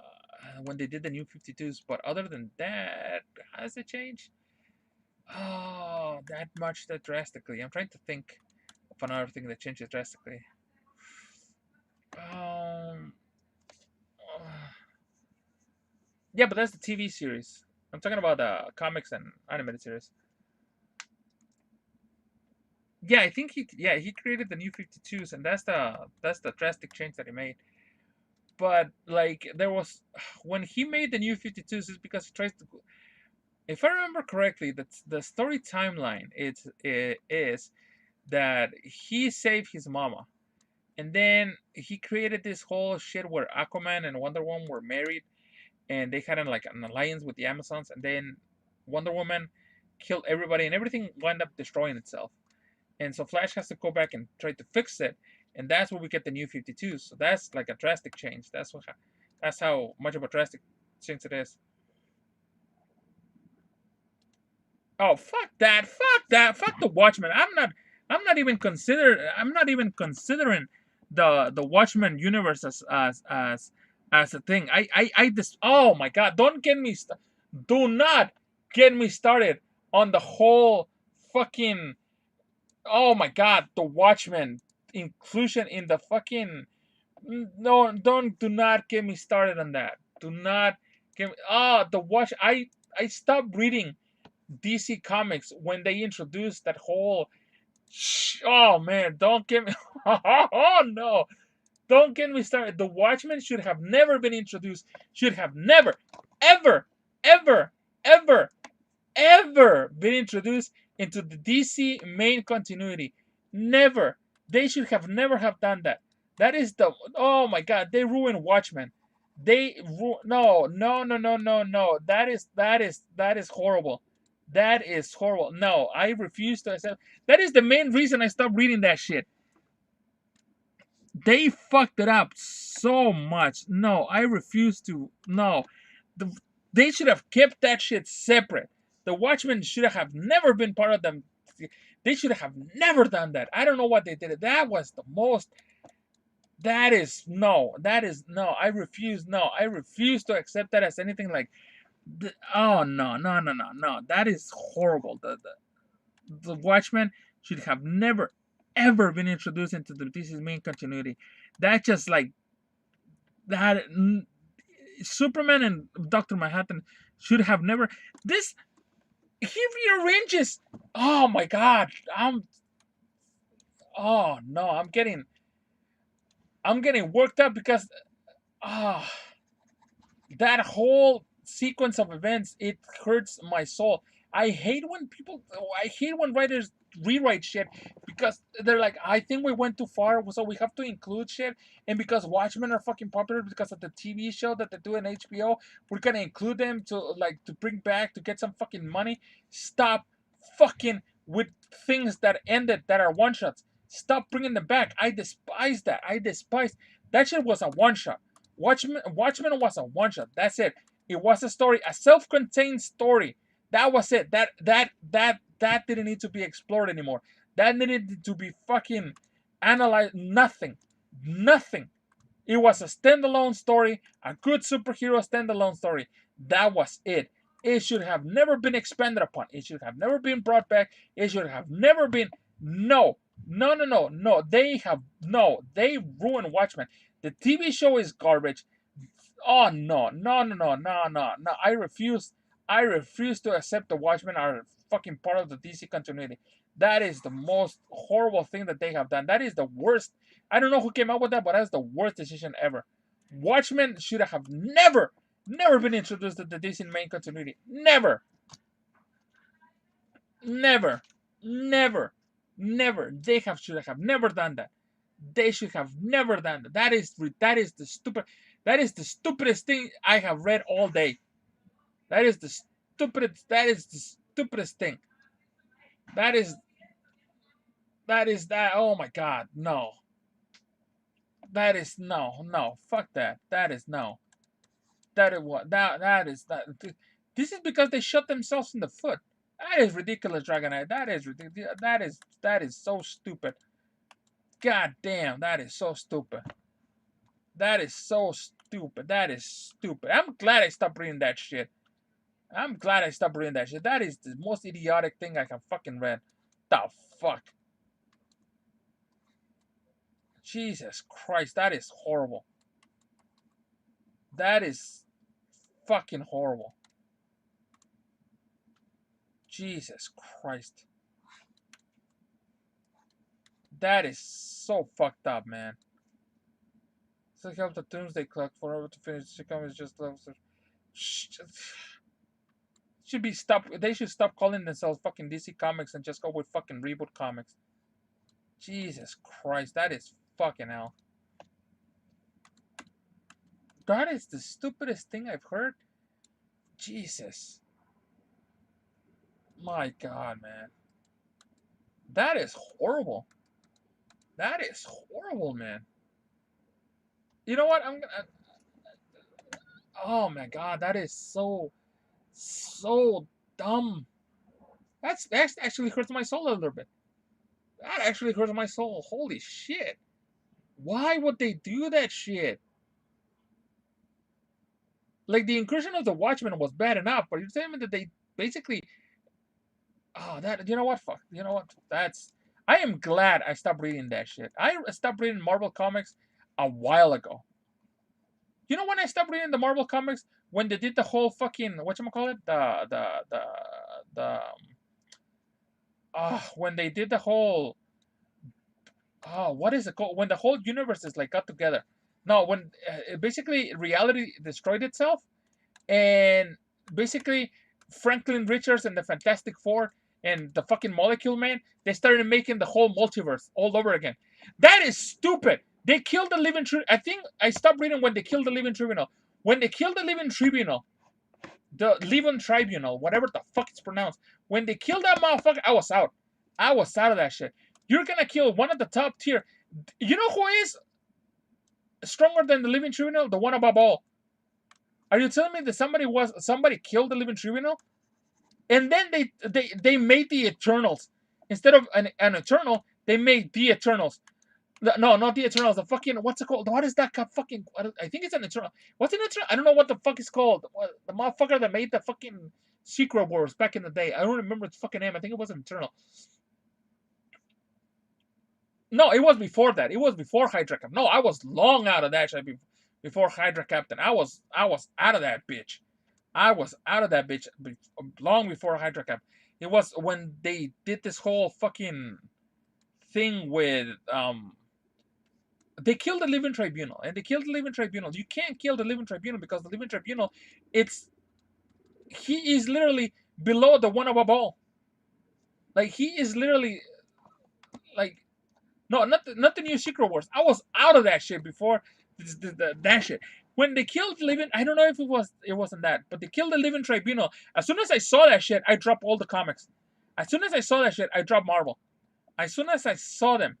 when they did the new 52s, but other than that, has it changed? Oh, that much, that drastically. I'm trying to think of another thing that changes drastically. Um, uh, yeah, but that's the TV series. I'm talking about comics and animated series. Yeah, I think he created the new 52s, and that's the drastic change that he made. But like there was when he made the new 52s is because he tries to, if I remember correctly, that's the story timeline. It is that he saved his mama, and then he created this whole shit where Aquaman and Wonder Woman were married, and they had like an alliance with the Amazons, and then Wonder Woman killed everybody, and everything wound up destroying itself. And so Flash has to go back and try to fix it, and that's where we get the new 52. So that's like a drastic change. That's how much of a drastic change it is. Oh fuck that! Fuck that! Fuck the Watchmen. I'm not even considering the Watchmen universe as a thing. Oh my god! Do not get me started on the whole fucking, oh my god, the Watchmen inclusion in the fucking, no, do not get me started on that. Do not get me, the watch I stopped reading DC comics when they introduced that whole oh man, don't get me oh no, don't get me started. The Watchmen should have never been introduced. Should have never, ever, ever, ever, ever been introduced into the DC main continuity. Never. They should have never have done that. That is the, oh my god, they ruined Watchmen. No, no, no, no, no, no. That is horrible. That is horrible. No, I refuse to accept. That is the main reason I stopped reading that shit. They fucked it up so much. No, I refuse to. No, the, they should have kept that shit separate. The Watchmen should have never been part of them. They should have never done that. I don't know what they did. That was the most. That is no. That is no. I refuse. No, I refuse to accept that as anything like. Oh no, no, no, no, no. That is horrible. The Watchmen should have never, ever been introduced into the DC's main continuity. That just like that. Superman and Doctor Manhattan should have never. This he rearranges. Oh my god! Oh no! I'm getting worked up because ah that whole sequence of events, it hurts my soul. I hate when writers rewrite shit because they're like, I think we went too far, so we have to include shit. And because Watchmen are fucking popular because of the TV show that they do in HBO, we're gonna include them to bring back to get some fucking money. Stop fucking with things that ended that are one shots. Stop bringing them back. I despise that. I despise that shit was a one shot. Watchmen was a one shot. That's it. It was a story, a self-contained story. That was it. That didn't need to be explored anymore. That needed to be fucking analyzed. Nothing. Nothing. It was a standalone story, a good superhero standalone story. That was it. It should have never been expanded upon. It should have never been brought back. It should have never been. No, no, no, no, no. They have no. They ruined Watchmen. The TV show is garbage. Oh no, no, no, no, no, no, no. I refuse. I refuse to accept the Watchmen are fucking part of the DC continuity. That is the most horrible thing that they have done. That is the worst. I don't know who came up with that, but that's the worst decision ever. Watchmen should have never, never been introduced to the DC main continuity. Never, never, never, never. They should have never done that. They should have never done that. That is the stupidest thing I have read all day. That is the stupidest thing. That is that. Oh my god, no. That is no, no. Fuck that. That is no. That is what that is that. This is because they shot themselves in the foot. That is ridiculous, Dragonite. That is ridiculous. That is so stupid. God damn, that is so stupid. That is so stupid. That is stupid. I'm glad I stopped reading that shit. I'm glad I stopped reading that shit. That is the most idiotic thing I have fucking read. The fuck? Jesus Christ, that is horrible. That is fucking horrible. Jesus Christ. That is so fucked up, man. It's like help the Doomsday Clock forever to finish the comics just should be stop. They should stop calling themselves fucking DC Comics and just go with fucking Reboot Comics. Jesus Christ, that is fucking hell. That is the stupidest thing I've heard. Jesus. My God, man. That is horrible. That is horrible, man. You know what? I'm gonna. Oh my God, that is so dumb. That actually hurts my soul a little bit. That actually hurts my soul. Holy shit. Why would they do that shit? Like, the incursion of the Watchmen was bad enough, but you're telling me that they basically. Oh, that. You know what? Fuck. You know what? That's. I am glad I stopped reading that shit. I stopped reading Marvel Comics a while ago. You know when I stopped reading the Marvel Comics? When they did the whole fucking. Whatchamacallit? When they did the whole. Oh, what is it called? When the whole universe is like got together. No, when basically reality destroyed itself, and basically Franklin Richards and the Fantastic Four and the fucking Molecule Man, they started making the whole multiverse all over again. That is stupid. They killed the Living Tribunal. I think I stopped reading when they killed the Living Tribunal. When they killed the Living Tribunal, the Living Tribunal, whatever the fuck it's pronounced. When they killed that motherfucker, I was out. I was out of that shit. You're gonna kill one of the top tier. You know who is stronger than the Living Tribunal? The one above all. Are you telling me that somebody killed the Living Tribunal? And then they made the Eternals. Instead of an Eternal, they made the Eternals. No, not the Eternals. The fucking, what's it called? What is that fucking? I think it's an Eternal. What's an Eternal? I don't know what the fuck it's called. The motherfucker that made the fucking Secret Wars back in the day. I don't remember its fucking name. I think it was an Eternal. No, it was before that. It was before Hydra Captain. No, I was long out of that shit before Hydra Captain. I was out of that bitch. I was out of that bitch long before Hydra Captain. It was when they did this whole fucking thing with they killed the Living Tribunal, and they killed the Living Tribunal. You can't kill the Living Tribunal because the Living Tribunal, he is literally below the one above all. Like, he is literally like, no, not the new Secret Wars. I was out of that shit before that shit. When they killed Living, I don't know if it wasn't that, but they killed the Living Tribunal. As soon as I saw that shit, I dropped all the comics. As soon as I saw that shit, I dropped Marvel. As soon as I saw them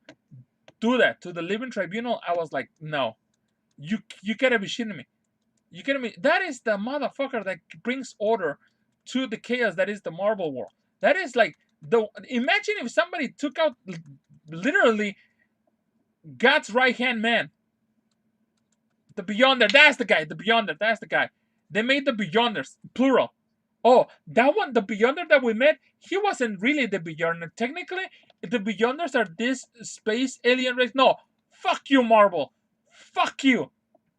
do that to the Living Tribunal, I was like, no, you gotta be shitting me. You kidding me? That is the motherfucker that brings order to the chaos that is the Marvel world. That is like imagine if somebody took out literally God's right hand man. The Beyonder, that's the guy. The Beyonder, that's the guy. They made the Beyonders, plural. Oh, that one, the Beyonder that we met, he wasn't really the Beyonder. Technically, the Beyonders are this space alien race. No, fuck you, Marvel. Fuck you.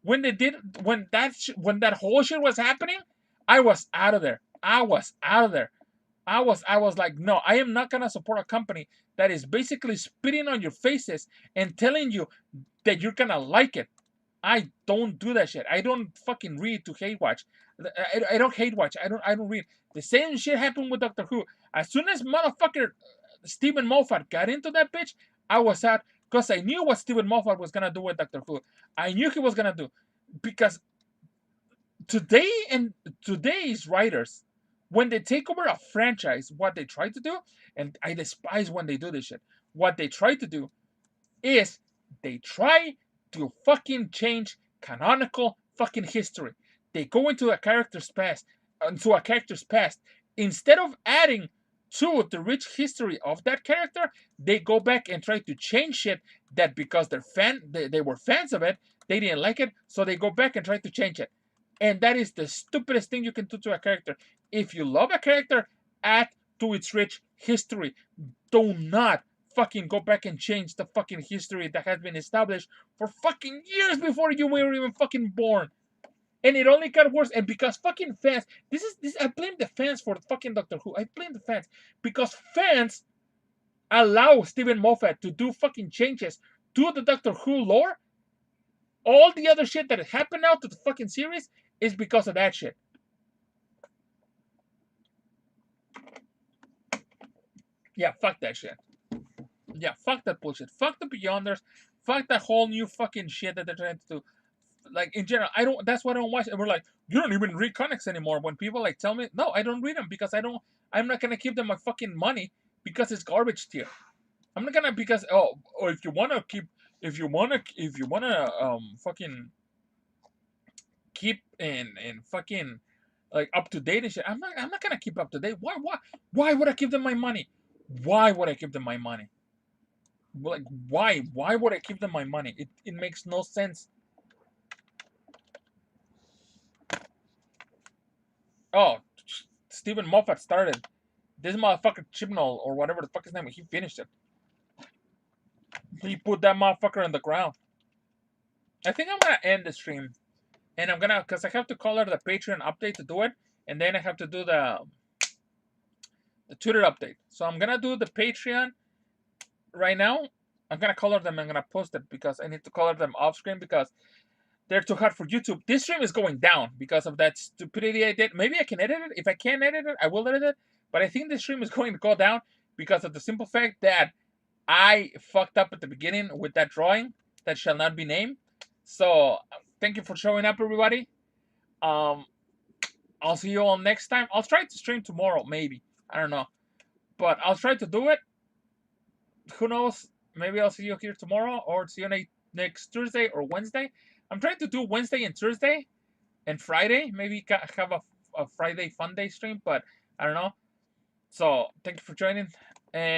When that whole shit was happening, I was out of there. I was out of there. I was like, no, I am not gonna support a company that is basically spitting on your faces and telling you that you're gonna like it. I don't do that shit. I don't fucking read to hate watch. I don't hate watch. I don't read. The same shit happened with Doctor Who. As soon as motherfucker Stephen Moffat got into that bitch, I was out because I knew what Stephen Moffat was gonna do with Doctor Who. I knew he was gonna do because today and today's writers, when they take over a franchise, what they try to do, and I despise when they do this shit. What they try to do is they try to fucking change canonical fucking history. They go into a character's past. Instead of adding to the rich history of that character, they go back and try to change shit that because they were fans of it, they didn't like it, so they go back and try to change it. And that is the stupidest thing you can do to a character. If you love a character, add to its rich history. Do not fucking go back and change the fucking history that has been established for fucking years before you were even fucking born. And it only got worse. And because fucking fans, this I blame the fans for fucking Doctor Who. I blame the fans because fans allow Stephen Moffat to do fucking changes to the Doctor Who lore. All the other shit that happened now to the fucking series is because of that shit. Yeah, fuck that shit. Yeah, fuck that bullshit. Fuck the Beyonders. Fuck that whole new fucking shit that they're trying to do. Like in general, I don't. That's why I don't watch. And we're like, you don't even read comics anymore. When people like tell me, no, I don't read them because I don't. I'm not gonna give them my fucking money because it's garbage tier. I'm not gonna because or if you wanna keep, if you wanna fucking keep and fucking like up to date and shit. I'm not gonna keep up to date. Why would I give them my money? Why would I give them my money? Like why would I give them my money? It makes no sense. Oh, Stephen Moffat started. This motherfucker Chibnall or whatever the fuck his name is, he finished it. He put that motherfucker on the ground. I think I'm gonna end the stream. And I'm gonna, because I have to color the Patreon update to do it. And then I have to do the Twitter update. So I'm gonna do the Patreon right now. I'm gonna color them. I'm gonna post it because I need to color them off screen because they're too hard for YouTube. This stream is going down because of that stupidity I did. Maybe I can edit it. If I can't edit it, I will edit it. But I think this stream is going to go down because of the simple fact that I fucked up at the beginning with that drawing that shall not be named. So thank you for showing up, everybody. I'll see you all next time. I'll try to stream tomorrow, maybe. I don't know. But I'll try to do it. Who knows? Maybe I'll see you here tomorrow or see you next Tuesday or Wednesday. I'm trying to do Wednesday and Thursday and Friday. Maybe have a Friday fun day stream, but I don't know. So thank you for joining. And